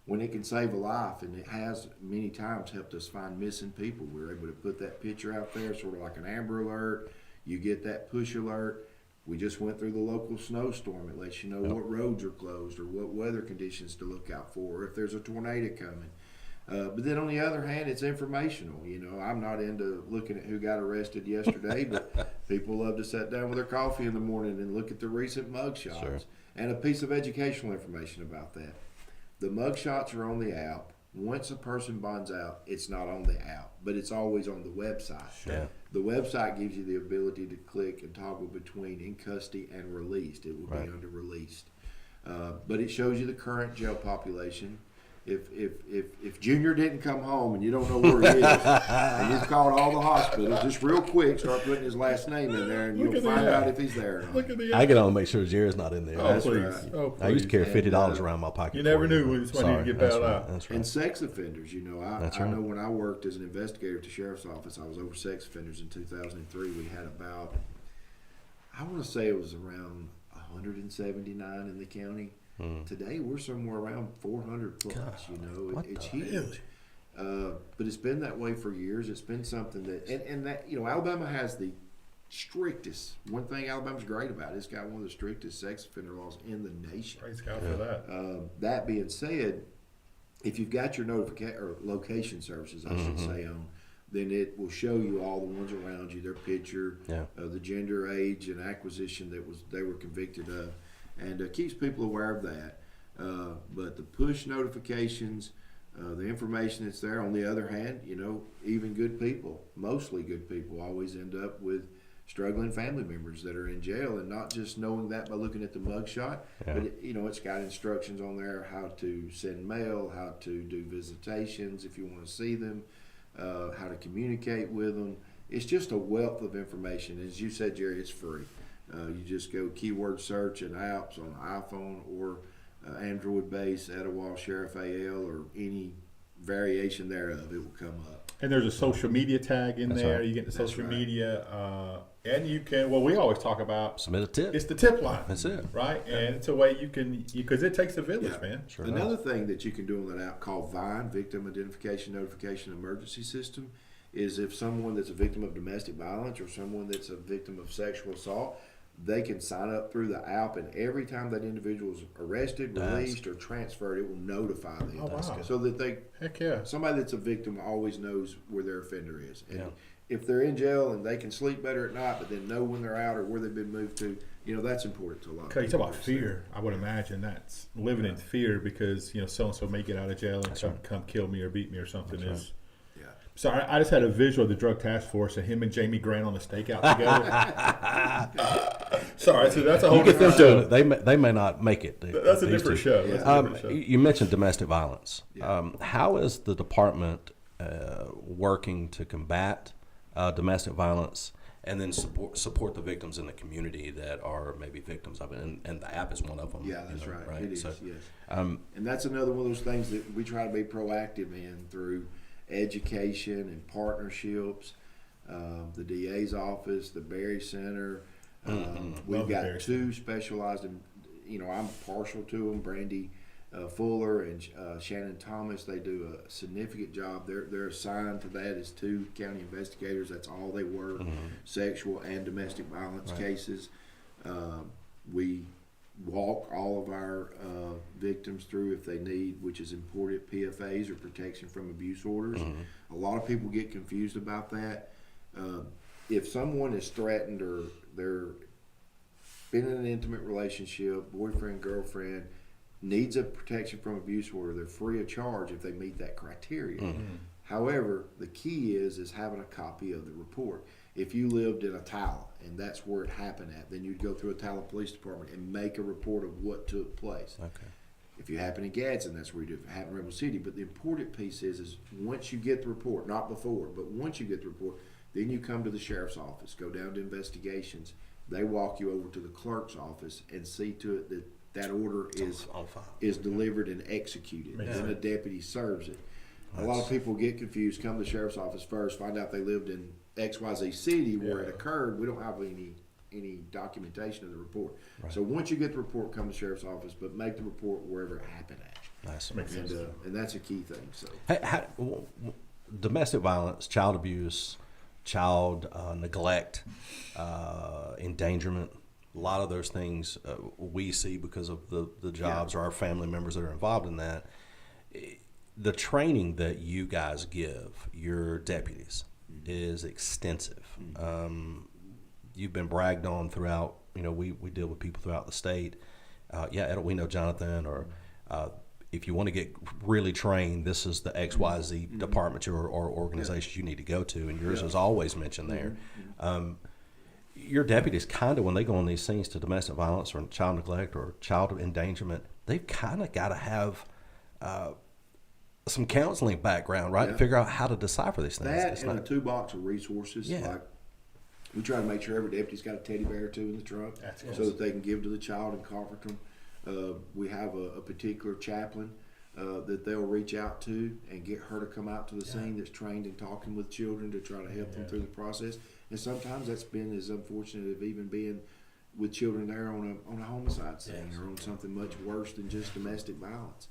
When it can save a life, and it has many times helped us find missing people, we're able to put that picture out there, sort of like an Amber Alert. You get that push alert. We just went through the local snowstorm. It lets you know what roads are closed or what weather conditions to look out for, or if there's a tornado coming. But then on the other hand, it's informational. I'm not into looking at who got arrested yesterday, but people love to sit down with their coffee in the morning and look at the recent mug shots and a piece of educational information about that. The mug shots are on the app. Once a person bonds out, it's not on the app, but it's always on the website. The website gives you the ability to click and toggle between in custody and released. It will be under released. But it shows you the current jail population. If Junior didn't come home and you don't know where he is, and you've called all the hospitals, just real quick, start putting his last name in there, and you'll find out if he's there or not. I get on to make sure Jerry's not in there. That's please. I used to carry $50 around my pocket. You never knew when you get bailed out. That's right. And sex offenders, I know when I worked as an investigator at the Sheriff's Office, I was over sex offenders in 2003. We had about, I want to say it was around 179 in the county. Today we're somewhere around 400 plus. It's huge. But it's been that way for years. It's been something that, and that Alabama has the strictest. One thing Alabama's great about, it's got one of the strictest sex offender laws in the nation. Praise God for that. That being said, if you've got your notification or location services, I should say, on, then it will show you all the ones around you, their picture, the gender, age, and acquisition they were convicted of. And keeps people aware of that. But the push notifications, the information that's there. On the other hand, even good people, mostly good people, always end up with struggling family members that are in jail, and not just knowing that by looking at the mugshot, but it's got instructions on there how to send mail, how to do visitations if you want to see them, how to communicate with them. It's just a wealth of information. As you said, Jerry, it's free. You just go keyword search and apps on iPhone or Android-based Etowah Sheriff AL or any variation thereof, it will come up. And there's a social media tag in there. Right. You get the social media, and you can. Well, we always talk about submit a tip. It's the tip line. That's it, right? And it's a way you can, because it takes a village, man. Sure. Another thing that you can do on that app called VINE, Victim Identification Notification Emergency System, is if someone that's a victim of domestic violence or someone that's a victim of sexual assault, they can sign up through the app, and every time that individual is arrested, released, or transferred, it will notify them. Oh, wow. So that somebody that's a victim always knows where their offender is. And if they're in jail and they can sleep better at night, but then know when they're out or where they've been moved to, that's important to a lot of people. You talk about fear. I would imagine that's living in fear because, so-and-so may get out of jail and come kill me or beat me or something. So I just had a visual of the drug task force and him and Jamie Grant on a stakeout together. Sorry, so that's a whole different show. They may not make it. That's a different show. You mentioned domestic violence. Yeah. How is the department working to combat domestic violence and then support the victims in the community that are maybe victims of it? And the app is one of them. Yeah, that's right. It is, yes. And that's another one of those things that we try to be proactive in through education and partnerships. The DA's office, the Berry Center. We've got two specialized in, I'm partial to them, Brandy Fuller and Shannon Thomas. They do a significant job. They're assigned to that as 2 county investigators. That's all they work, sexual and domestic violence cases. We walk all of our victims through, if they need, which is important, PFAs or protection from abuse orders. A lot of people get confused about that. If someone is threatened or they're been in an intimate relationship, boyfriend, girlfriend, needs a protection from abuse order, they're free of charge if they meet that criteria. However, the key is having a copy of the report. If you lived in Etowah and that's where it happened at, then you'd go through Etowah Police Department and make a report of what took place. okay. If you happen in Gadsden, that's where you do it. If it happened in Rebel City. But the important piece is once you get the report, not before, but once you get the report, then you come to the sheriff's office, go down to investigations. They walk you over to the clerk's office and see to it that that order is delivered and executed. And then a deputy serves it. A lot of people get confused, come to the sheriff's office first, find out they lived in XYZ city where it occurred. We don't have any documentation of the report. Right. So once you get the report, come to the sheriff's office, but make the report wherever it happened at. Nice. And that's a key thing. So domestic violence, child abuse, child neglect, endangerment, a lot of those things we see because of the jobs or our family members that are involved in that. The training that you guys give your deputies is extensive. You've been bragged on throughout, we deal with people throughout the state. We know Jonathon, or if you want to get really trained, this is the XYZ department or organization you need to go to, and yours is always mentioned there. Your deputies kind of, when they go on these scenes to domestic violence or child neglect or child endangerment, they've kind of got to have some counseling background, right? To figure out how to decipher these things. That and a toolbox of resources. Like we try to make sure every deputy's got a teddy bear or 2 in the trunk so that they can give to the child and comfort them. We have a particular chaplain that they'll reach out to and get her to come out to the scene that's trained in talking with children to try to help them through the process. And sometimes that's been as unfortunate of even being with children there on a homicide scene or on something much worse than just domestic violence.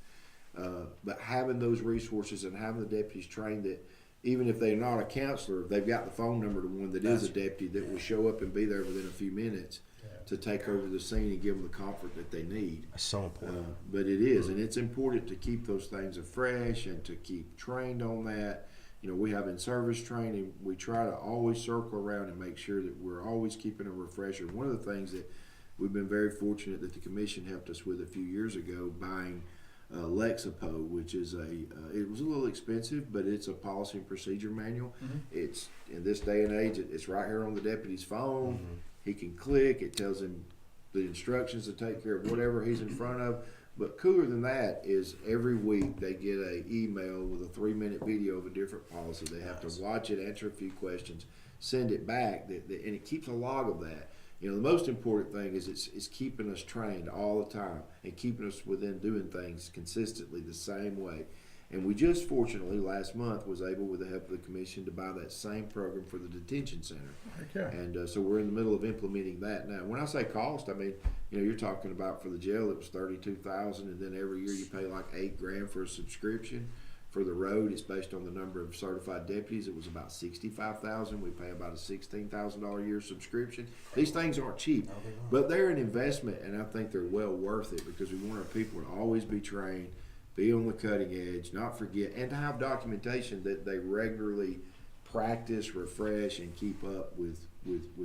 But having those resources and having the deputies trained that even if they're not a counselor, they've got the phone number to one that is a deputy that will show up and be there within a few minutes to take over the scene and give them the comfort that they need. That's so important. But it is, and it's important to keep those things afresh and to keep trained on that. We have in-service training. We try to always circle around and make sure that we're always keeping a refresher. One of the things that we've been very fortunate that the commission helped us with a few years ago, buying Lexapro, which is it was a little expensive, but it's a policy and procedure manual. It's in this day and age, it's right here on the deputy's phone. He can click. It tells him the instructions to take care of whatever he's in front of. But cooler than that is every week they get an email with a 3-minute video of a different policy. They have to watch it, answer a few questions, send it back, and it keeps a log of that. The most important thing is it's keeping us trained all the time and keeping us within doing things consistently the same way. And we just fortunately last month was able, with the help of the commission, to buy that same program for the detention center. Okay. And so we're in the middle of implementing that now. When I say cost, I mean you're talking about for the jail it was $32,000, and then every year you pay like $8,000 for a subscription. For the road, it's based on the number of certified deputies. It was about $65,000. We pay about a $16,000 a year subscription. These things aren't cheap, but they're an investment, and I think they're well worth it because we want our people to always be trained, be on the cutting edge, not forget, and to have documentation that they regularly practice, refresh, and keep up with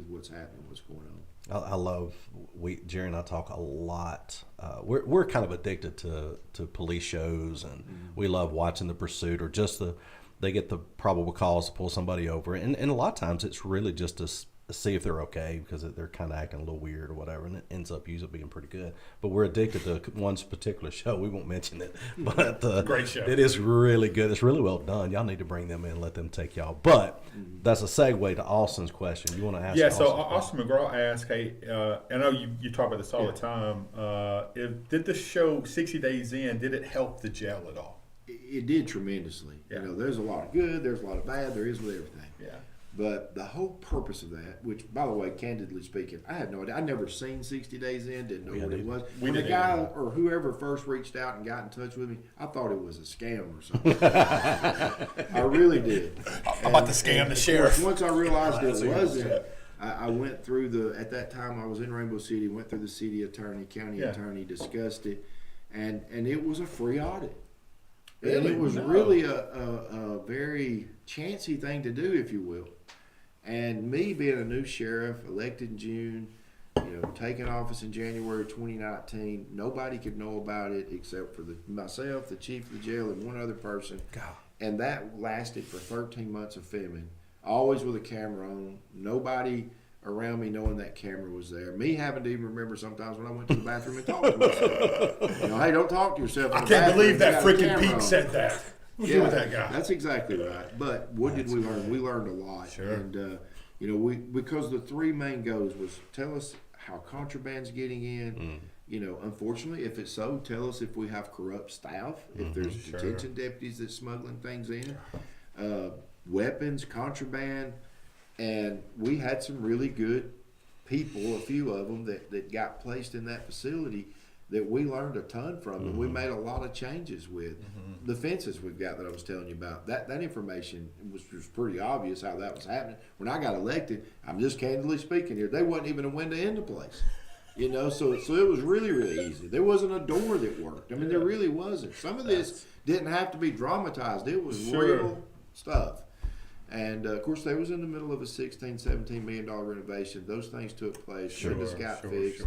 what's happening, what's going on. I love, Jerry and I talk a lot. We're kind of addicted to police shows, and we love watching The Pursuit or just the they get the probable cause to pull somebody over, and a lot of times it's really just to see if they're okay because they're kind of acting a little weird or whatever, and it ends up usually being pretty good. But we're addicted to one particular show. We won't mention it, but great show. It is really good. It's really well done. Y'all need to bring them in, let them take y'all. But that's a segue to Austin's question. You want to ask? Yeah. So Austin McGraw asked, "Hey, I know you talk about this all the time. Did the show 60 Days In? Did it help the jail at all?" It did tremendously. Yeah. There's a lot of good, there's a lot of bad, there is with everything. Yeah. But the whole purpose of that, which, by the way, candidly speaking, I had no idea. I'd never seen 60 Days In, didn't know what it was. When the guy or whoever first reached out and got in touch with me, I thought it was a scam or something. I really did. About to scam the sheriff. Once I realized it wasn't, I went through at that time I was in Rainbow City, went through the city attorney, county attorney, discussed it, and it was a free audit. Really? And it was really a very chancy thing to do, if you will. And me being a new sheriff, elected in June, taking office in January 2019, nobody could know about it except for myself, the chief of the jail, and one other person. God. And that lasted for 13 months of filming, always with a camera on. Nobody around me knowing that camera was there. Me having to even remember sometimes when I went to the bathroom and talked to myself. Hey, don't talk to yourself. I can't believe that freaking Pete said that. What's with that guy? That's exactly right. But what did we learn? We learned a lot. Sure. And, because the three main goals was tell us how contraband's getting in. Unfortunately, if it's so, tell us if we have corrupt staff, if there's detention deputies that's smuggling things in, weapons, contraband. And we had some really good people, a few of them, that got placed in that facility that we learned a ton from, and we made a lot of changes with. The fences we've got that I was telling you about, that information was pretty obvious how that was happening. When I got elected, I'm just candidly speaking here, there wasn't even a window in the place. So it was really, really easy. There wasn't a door that worked. I mean, there really wasn't. Some of this didn't have to be dramatized. It was real stuff. And, of course, they was in the middle of a $16, $17 million renovation. Those things took place. Windows got fixed.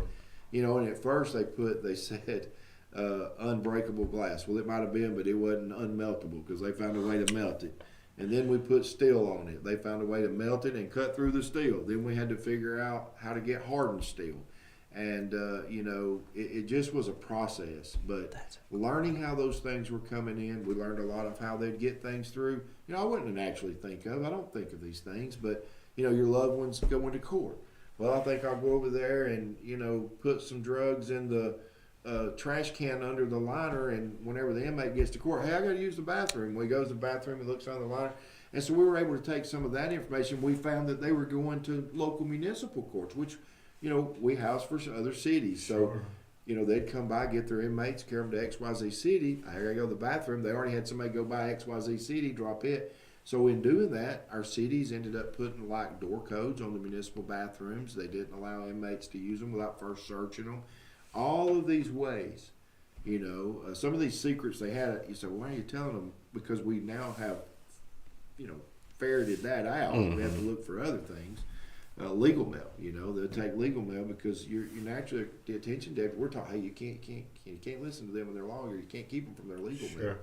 And at first they said unbreakable glass. Well, it might have been, but it wasn't unmeltable because they found a way to melt it. And then we put steel on it. They found a way to melt it and cut through the steel. Then we had to figure out how to get hardened steel. And, it just was a process. But learning how those things were coming in, we learned a lot of how they'd get things through. I wouldn't actually think of. I don't think of these things. But, your loved ones go into court. Well, I think I'll go over there and, put some drugs in the trash can under the liner, and whenever the inmate gets to court, hey, I got to use the bathroom. Well, he goes to the bathroom and looks under the liner. And so we were able to take some of that information. We found that they were going to local municipal courts, which, we house for other cities. So, they'd come by, get their inmates, carry them to XYZ city. I got to go to the bathroom. They already had somebody go by XYZ city, drop it. So in doing that, our cities ended up putting door codes on the municipal bathrooms. They didn't allow inmates to use them without first searching them. All of these ways, some of these secrets they had. You say, why are you telling them? Because we now have, ferreted that out. We have to look for other things. Legal mail, they'll take legal mail because you're naturally detention deputy. We're taught, hey, you can't listen to them when they're lawyer. You can't keep them from their legal mail.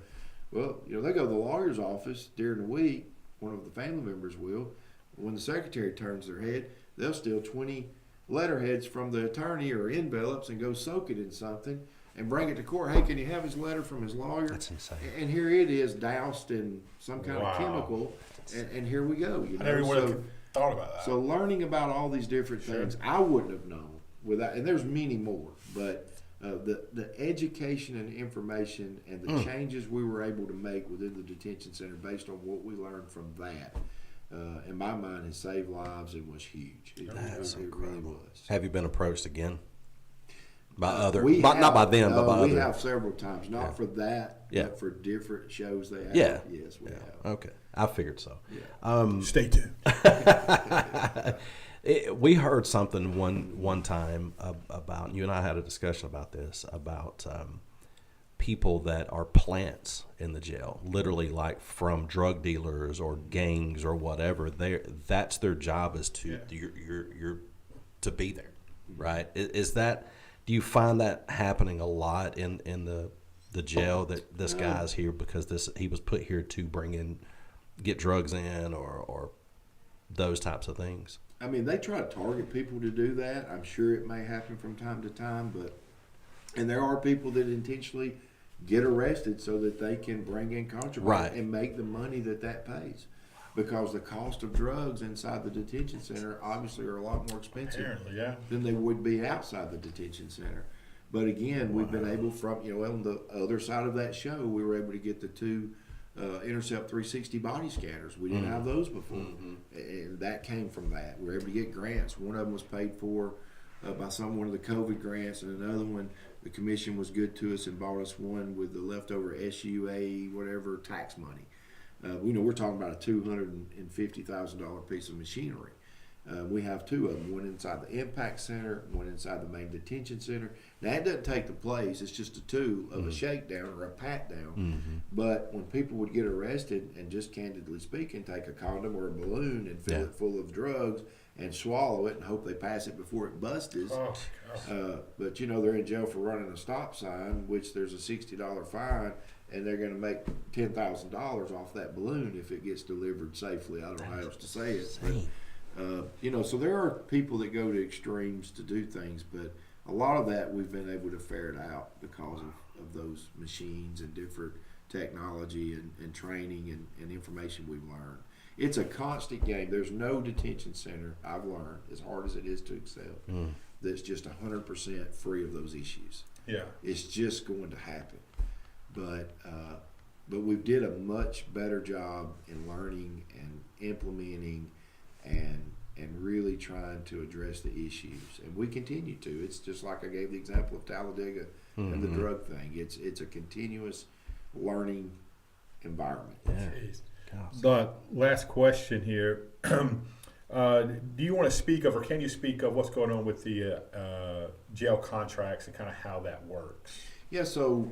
Well, they go to the lawyer's office during the week. One of the family members will. When the secretary turns their head, they'll steal 20 letterheads from the attorney or envelopes and go soak it in something and bring it to court. Hey, can you have his letter from his lawyer? That's insane. And here it is, doused in some kind of chemical, and here we go. I never would have thought about that. So learning about all these different things, I wouldn't have known without, and there's many more, but the education and information and the changes we were able to make within the detention center based on what we learned from that, in my mind, has saved lives and was huge. It really was. Have you been approached again by other? Not by them, but by we other. have several times, not for that, but for different shows they have. Yeah. Yes, we have. Okay, I figured so. Yeah. Stay tuned. We heard something one time about, you and I had a discussion about this, about people that are plants in the jail, literally like from drug dealers or gangs or whatever. That's their job, is to you're to be there, right? Is that, do you find that happening a lot in the jail, that this guy's here because he was put here to bring in get drugs in or those types of things. I mean, they try to target people to do that. I'm sure it may happen from time to time, and there are people that intentionally get arrested so that they can bring in contraband and make the money that pays. Because the cost of drugs inside the detention center obviously are a lot more expensive than they would be outside the detention center. But again, we've been able on the other side of that show, we were able to get the two Intercept 360 body scanners. We didn't have those before, and that came from that. We were able to get grants. One of them was paid for by one of the COVID grants, and another one, the commission was good to us and bought us one with the leftover SUA whatever tax money. We're talking about a $250,000 piece of machinery. We have two of them, one inside the impact center, one inside the main detention center. Now, it doesn't take the place. It's just a tool of a shakedown or a pat down. But when people would get arrested and just candidly speaking, take a condom or a balloon and fill it full of drugs and swallow it and hope they pass it before it busts. But, they're in jail for running a stop sign, which there's a $60 fine, and they're going to make $10,000 off that balloon if it gets delivered safely. I don't know how else to say it. But, so there are people that go to extremes to do things, but a lot of that we've been able to ferret out because of those machines and different technology and training and information we've learned. It's a constant game. There's no detention center, I've learned, as hard as it is to excel, that's just 100% free of those issues. Yeah. It's just going to happen. But we did a much better job in learning and implementing and really trying to address the issues, and we continue to. It's just like I gave the example of Talladega and the drug thing. It's a continuous learning environment. Yeah. The last question here: do you want to speak of, or can you speak of, what's going on with the jail contracts and kind of how that works? Yeah. So.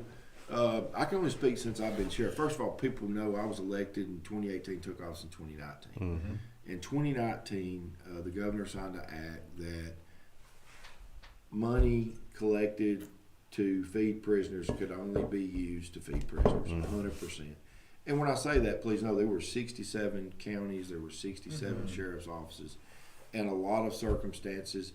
I can only speak since I've been sheriff. First of all, people know I was elected in 2018, took office in 2019. In 2019, the governor signed an act that money collected to feed prisoners could only be used to feed prisoners, 100%. And when I say that, please know there were 67 counties, there were 67 sheriff's offices, and a lot of circumstances,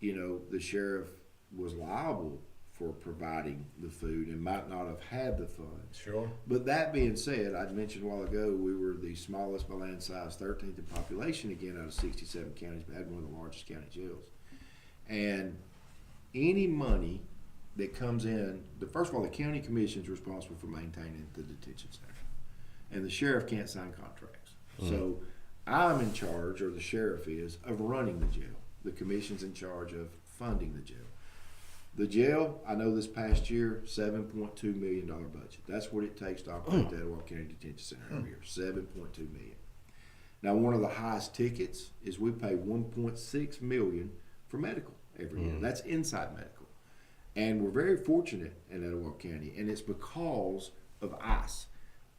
the sheriff was liable for providing the food and might not have had the funds. Sure. But that being said, I mentioned a while ago we were the smallest by land size, 13th in population again out of 67 counties, but had one of the largest county jails. And any money that comes in, first of all, the county commission is responsible for maintaining the detention center. And the sheriff can't sign contracts. So I'm in charge, or the sheriff is, of running the jail. The commission's in charge of funding the jail. The jail, I know this past year, $7.2 million budget. That's what it takes to operate the Etowah County Detention Center every year, $7.2 million. Now, one of the highest tickets is we pay $1.6 million for medical every year. That's inside medical. And we're very fortunate in Etowah County, and it's because of ICE.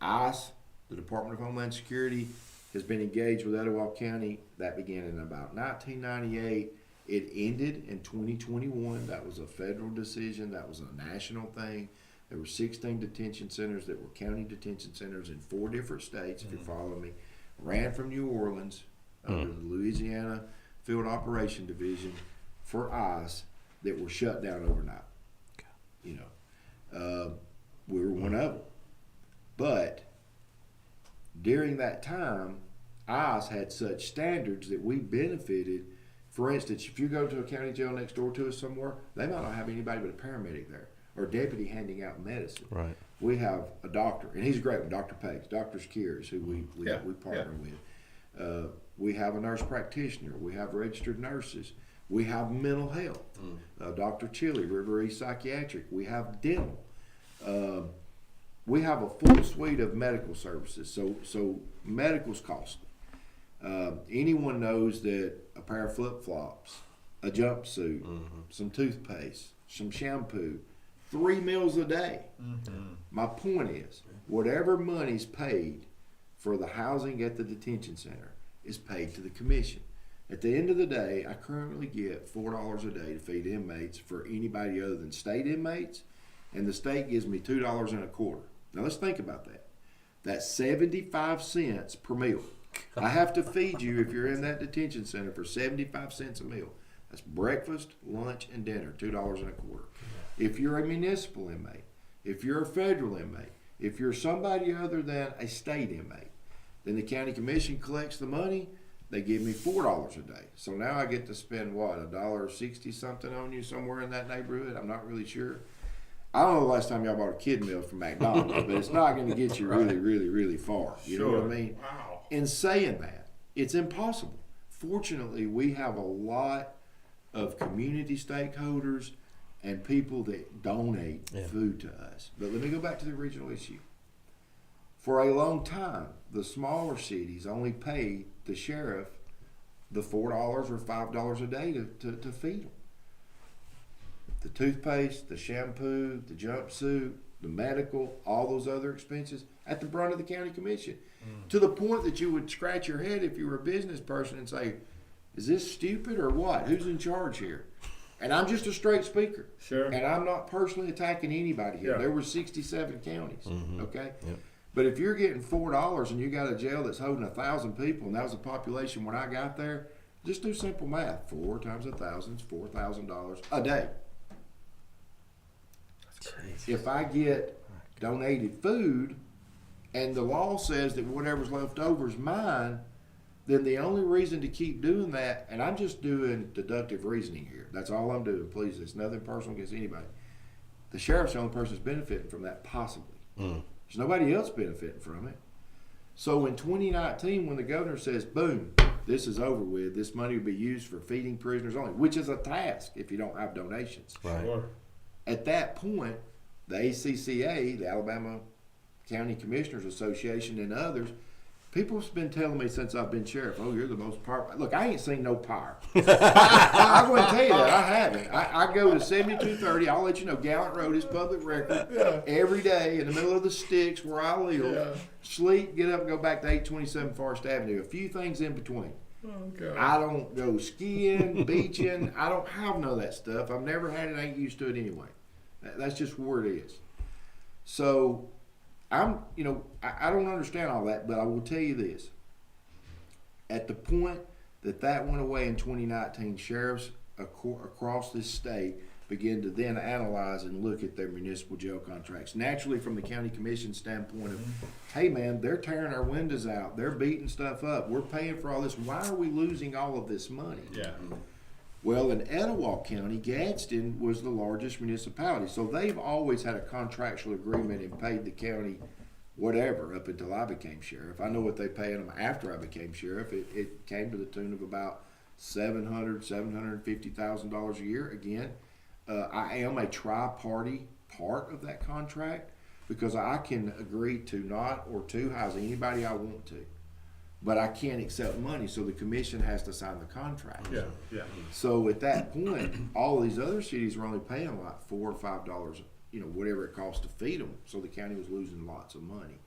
ICE, the Department of Homeland Security, has been engaged with Etowah County. That began in about 1998. It ended in 2021. That was a federal decision. That was a national thing. There were 16 detention centers that were county detention centers in 4 different states, if you're following me. Ran from New Orleans under the Louisiana Field Operation Division for ICE that were shut down overnight. We were one of them. But during that time, ICE had such standards that we benefited. For instance, if you go to a county jail next door to us somewhere, they might not have anybody but a paramedic there or a deputy handing out medicine. Right. We have a doctor, and he's a great one, Dr. Page. Dr. Skier is who we partner with. We have a nurse practitioner. We have registered nurses. We have mental health. Dr. Chili, River East Psychiatric. We have dental. We have a full suite of medical services. So medical's costly. Anyone knows that a pair of flip-flops, a jumpsuit, some toothpaste, some shampoo, 3 meals a day. My point is, whatever money's paid for the housing at the detention center is paid to the commission. At the end of the day, I currently get $4 a day to feed inmates for anybody other than state inmates, and the state gives me $2.25. Now let's think about that. That's 75 cents per meal. I have to feed you if you're in that detention center for 75 cents a meal. That's breakfast, lunch, and dinner, $2.25. If you're a municipal inmate, if you're a federal inmate, if you're somebody other than a state inmate, then the county commission collects the money. They give me $4 a day. So now I get to spend what, $1.60 something on you somewhere in that neighborhood? I'm not really sure. I don't know the last time y'all bought a kid meal from McDonald's, but it's not going to get you really, really, really far. You know what I mean? Wow. In saying that, it's impossible. Fortunately, we have a lot of community stakeholders and people that donate food to us. But let me go back to the original issue. For a long time, the smaller cities only pay the sheriff the $4 or $5 a day to feed them. The toothpaste, the shampoo, the jumpsuit, the medical, all those other expenses at the brunt of the county commission. To the point that you would scratch your head if you were a business person and say, is this stupid or what? Who's in charge here? And I'm just a straight speaker. Sure. And I'm not personally attacking anybody here. Yeah. There were 67 counties, okay? Yep. But if you're getting $4 and you got a jail that's holding 1,000 people, and that was the population when I got there, just do simple math. 4 times 1,000 is $4,000 a day. If I get donated food and the law says that whatever's left over is mine, then the only reason to keep doing that, and I'm just doing deductive reasoning here. That's all I'm doing. Please, it's nothing personal against anybody. The sheriff's the only person that's benefiting from that, possibly. There's nobody else benefiting from it. So in 2019, when the governor says, boom, this is over with, this money will be used for feeding prisoners only, which is a task if you don't have donations. Right. Sure. At that point, the ACCA, the Alabama County Commissioners Association, and others, people have been telling me since I've been sheriff, oh, you're the most powerful. Look, I ain't seen no power. I'm going to tell you that. I haven't. I go to 7230. I'll let you know, Gallant Road is public record. Every day in the middle of the sticks where I live, sleep, get up, and go back to 827 Forest Avenue. A few things in between. Okay. I don't go skiing, beaching. I don't have none of that stuff. I've never had it. I ain't used to it anyway. That's just where it is. So I don't understand all that, but I will tell you this. At the point that went away in 2019, sheriffs across this state began to then analyze and look at their municipal jail contracts. Naturally, from the county commission standpoint of, hey man, they're tearing our windows out. They're beating stuff up. We're paying for all this. Why are we losing all of this money? Yeah. Well, in Etowah County, Gadsden was the largest municipality. So they've always had a contractual agreement and paid the county whatever up until I became sheriff. I know what they paid them after I became sheriff. It came to the tune of about $750,000 a year. Again, I am a tri-party part of that contract because I can agree to not or to house anybody I want to. But I can't accept money, so the commission has to sign the contract. Yeah. Yeah. So at that point, all of these other cities were only paying like $4 or $5, whatever it costs to feed them. So the county was losing lots of money.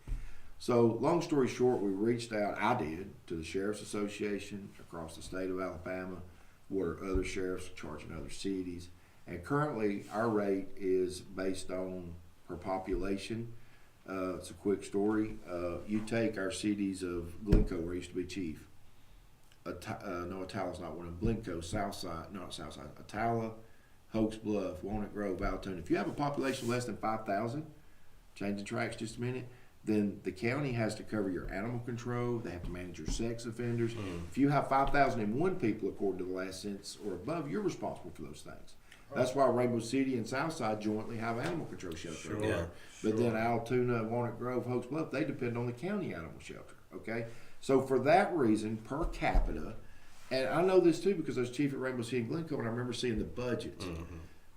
So long story short, we reached out, I did, to the Sheriff's Association across the state of Alabama, what are other sheriffs charging other cities. And currently, our rate is based on per population. It's a quick story. You take our cities of Glencoe, where I used to be chief. Etowah's not one of them. Glencoe, Etowah, Hoax Bluff, Walnut Grove, Altoona. If you have a population less than 5,000, changing tracks just a minute, then the county has to cover your animal control. They have to manage your sex offenders. If you have 5,001 people, according to the last census or above, you're responsible for those things. That's why Rainbow City and Southside jointly have animal control shelter. Sure. Yeah. But then Altoona, Walnut Grove, Hoax Bluff, they depend on the county animal shelter. Okay? So for that reason, per capita, and I know this too because I was chief at Rainbow City and Glencoe and I remember seeing the budgets.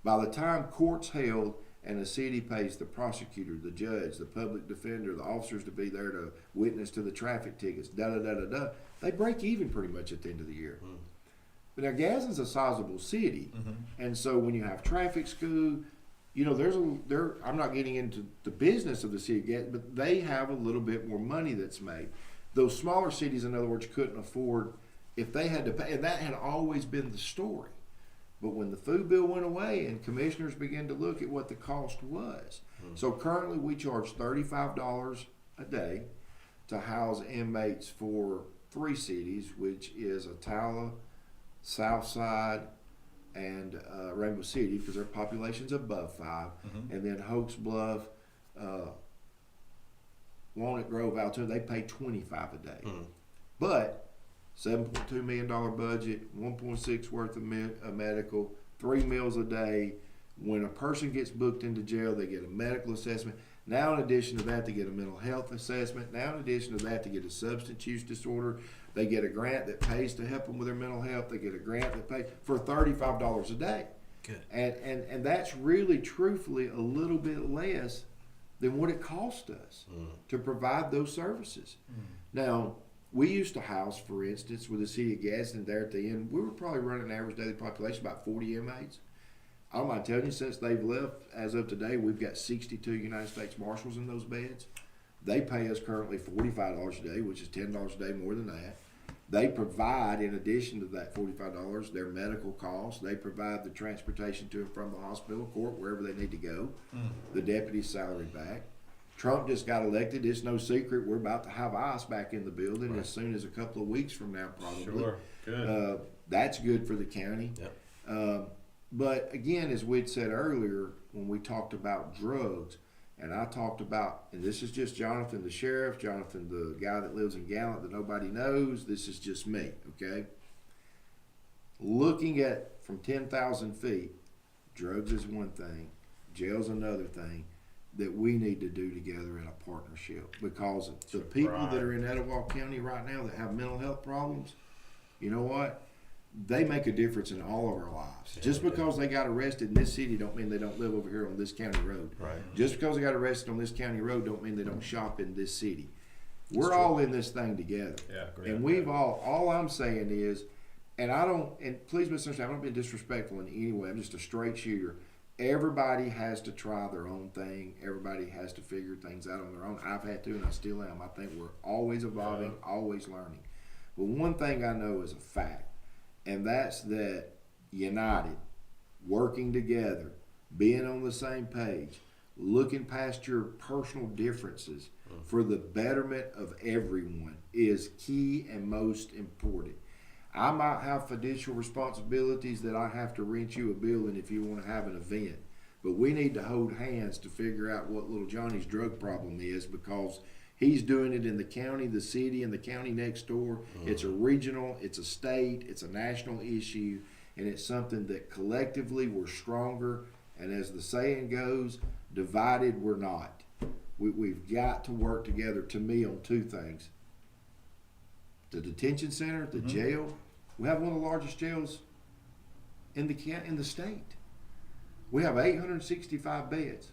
By the time court's held and the city pays the prosecutor, the judge, the public defender, the officers to be there to witness to the traffic tickets, they break even pretty much at the end of the year. But now Gadsden's a sizable city, and so when you have traffic school, I'm not getting into the business of the city yet, but they have a little bit more money that's made. Those smaller cities, in other words, couldn't afford if they had to pay, and that had always been the story. But when the food bill went away and commissioners began to look at what the cost was, so currently we charge $35 a day to house inmates for 3 cities, which is Etowah, Southside, and Rainbow City, because their population's above 5, and then Hoax Bluff, Walnut Grove, Altoona, they pay $25 a day. But $7.2 million budget, 1.6 worth of medical, 3 meals a day. When a person gets booked into jail, they get a medical assessment. Now, in addition to that, they get a mental health assessment. Now, in addition to that, they get a substance use disorder. They get a grant that pays to help them with their mental health. They get a grant that pays for $35 a day. Good. And that's really, truthfully, a little bit less than what it cost us to provide those services. Now, we used to house, for instance, with the city of Gadsden there at the end, we were probably running an average daily population about 40 inmates. I don't mind telling you, since they've left, as of today, we've got 62 United States Marshals in those beds. They pay us currently $45 a day, which is $10 a day more than that. They provide, in addition to that $45, their medical costs. They provide the transportation to and from the hospital, court, wherever they need to go. The deputy's salary back. Trump just got elected. It's no secret we're about to have ICE back in the building as soon as a couple of weeks from now, probably. Sure, good. That's good for the county. Yep. But again, as we'd said earlier, when we talked about drugs, and I talked about, and this is just Jonathon the sheriff, Jonathon the guy that lives in Gallant that nobody knows, this is just me, okay? Looking at from 10,000 feet, drugs is one thing, jail's another thing that we need to do together in a partnership, because the people that are in Etowah County right now that have mental health problems, you know what? They make a difference in all of our lives. Yeah, just because they got arrested in this city don't mean they don't live over here on this county road. Right. Just because they got arrested on this county road don't mean they don't shop in this city. We're true. all in this thing together. Yeah, great. And we've all I'm saying is, and please misunderstand, I don't be disrespectful in any way, I'm just a straight shooter. Everybody has to try their own thing. Everybody has to figure things out on their own. I've had to, and I still am. I think we're always evolving, always learning. But one thing I know is a fact, and that's that united, working together, being on the same page, looking past your personal differences for the betterment of everyone is key and most important. I might have fiducial responsibilities that I have to rent you a building if you want to have an event, but we need to hold hands to figure out what little Johnny's drug problem is, because he's doing it in the county, the city, and the county next door. It's a regional, it's a state, it's a national issue, and it's something that collectively we're stronger, and as the saying goes, divided we're not. We've got to work together, to me, on 2 things. The detention center, the jail. We have one of the largest jails in the state. We have 865 beds.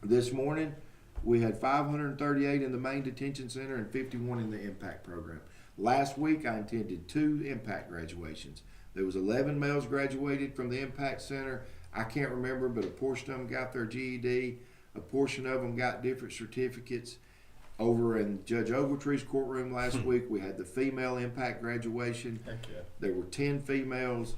This morning, we had 538 in the main detention center and 51 in the impact program. Last week, I attended 2 impact graduations. There was 11 males graduated from the impact center. I can't remember, but a portion of them got their GED. A portion of them got different certificates. Over in Judge Ogletree's courtroom last week, we had the female impact graduation. Heck yeah. There were 10 females.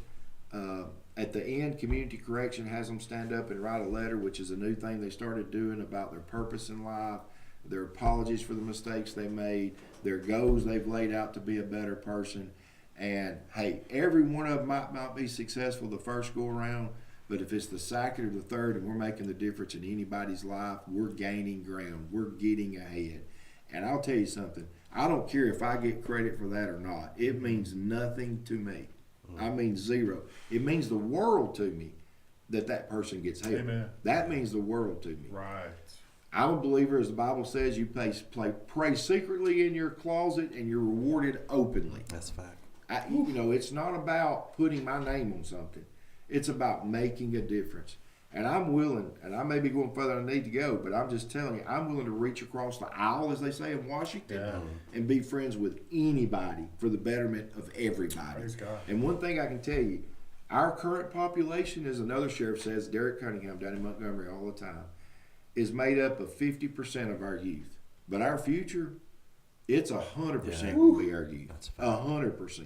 At the end, Community Correction has them stand up and write a letter, which is a new thing they started doing about their purpose in life, their apologies for the mistakes they made, their goals they've laid out to be a better person. And hey, every one of them might not be successful the first go around, but if it's the second or the third and we're making the difference in anybody's life, we're gaining ground. We're getting ahead. And I'll tell you something, I don't care if I get credit for that or not. It means nothing to me. I mean zero. It means the world to me that person gets help. Amen. That means the world to me. Right. I'm a believer, as the Bible says, you pray secretly in your closet and you're rewarded openly. That's a fact. It's not about putting my name on something. It's about making a difference. And I'm willing, and I may be going further than I need to go, but I'm just telling you, I'm willing to reach across the aisle, as they say in Washington, and be friends with anybody for the betterment of everybody. Praise God. And one thing I can tell you, our current population, as another sheriff says, Derek Cunningham down in Montgomery all the time, is made up of 50% of our youth. But our future, it's 100% will be our youth. That's a fact. 100%.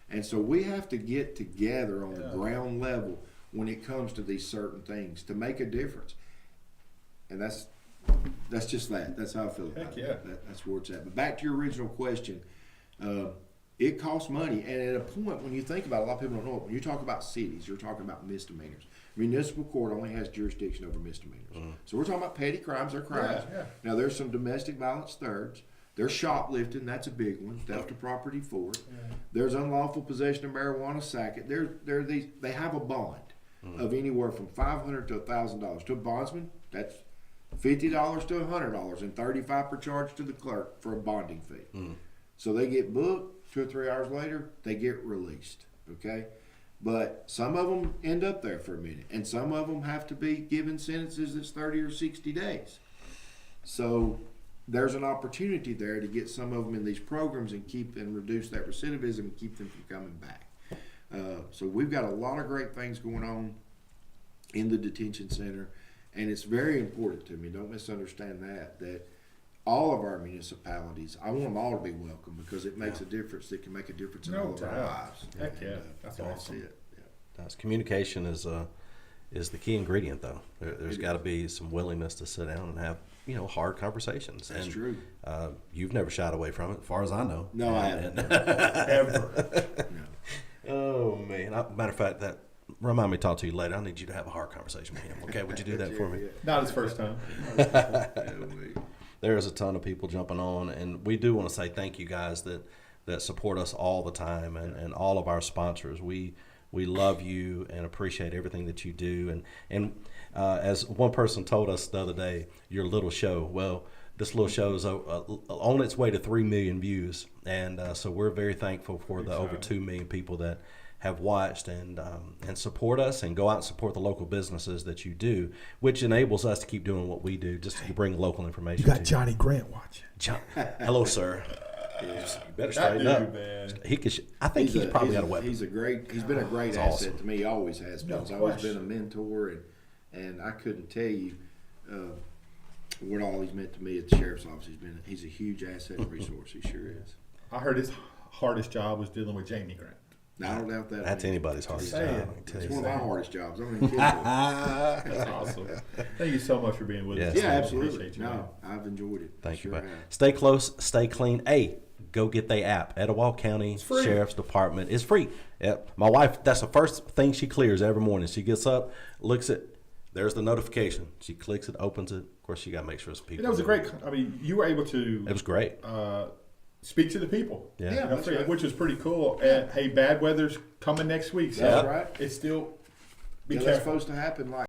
And so we have to get together on the ground level when it comes to these certain things to make a difference. And that's That's just that. That's how I feel about Heck it. yeah. That's where it's at. But back to your original question, it costs money. And at a point, when you think about it, a lot of people don't know it. When you talk about cities, you're talking about misdemeanors. Municipal court only has jurisdiction over misdemeanors. So we're talking about petty crimes. They're crimes. Yeah. Now, there's some domestic violence thirds. There's shoplifting. That's a big one. Theft of property fourth. There's unlawful possession of marijuana second. They have a bond of anywhere from $500 to $1,000. To a bondsman, that's $50 to $100 and $35 per charge to the clerk for a bonding fee. So they get booked. 2 or 3 hours later, they get released. Okay, but some of them end up there for a minute, and some of them have to be given sentences that's 30 or 60 days. So there's an opportunity there to get some of them in these programs and reduce that recidivism and keep them from coming back. So we've got a lot of great things going on in the detention center, and it's very important to me, don't misunderstand that all of our municipalities, I want them all to be welcome because it makes a difference. It can make a difference in all of our lives. Heck yeah, that's awesome. That's it. Yeah. That's communication is the key ingredient, though. There's got to be some willingness to sit down and have hard conversations. That's and, true. You've never shied away from it, as far as I know. No, I haven't. Ever. No. Oh man! Matter of fact, that remind me to talk to you later. I need you to have a hard conversation with him. Okay, would you do that for me? Not his first time. There's a ton of people jumping on, and we do want to say thank you guys that support us all the time, and all of our sponsors. We love you and appreciate everything that you do. And as one person told us the other day, your little show. Well, this little show is on its way to 3 million views, and so we're very thankful for the over 2 million people that have watched and support us and go out and support the local businesses that you do, which enables us to keep doing what we do, just to bring local information. You got to Johnny Grant watching. Hello, sir. You better straighten up. Man. He could. I think he's probably got a weapon. He's been a great That's asset awesome. to me. He always has been. No He's always question. been a mentor, and I couldn't tell you what all he's meant to me at the sheriff's office. He's a huge asset and resource. He sure is. I heard his hardest job was dealing with Jamie Grant. No, I don't doubt that. That's anybody's hardest Say job. it. I can tell It's you one of that. my hardest jobs. I'm gonna kidding. That's awesome. Thank you so much for being with us. Yes. Yeah, Thank absolutely. Appreciate you, man. No, I've enjoyed it. Thank you, Sure bud. have. Stay close, stay clean. Hey, go get the app. Etowah County free. Sheriff's Department. It's free. Yep. My wife, that's the first thing she clears every morning. She gets up, looks at, there's the notification. She clicks it, opens it. Of course, she got to make sure it's people. And that was a great. I mean, you were able to It was great. speak to the people. Yeah. Yeah. That's right. Which was pretty cool. And hey, bad weather's coming next week. So That's right. It's still be Yeah, that's careful. supposed to happen like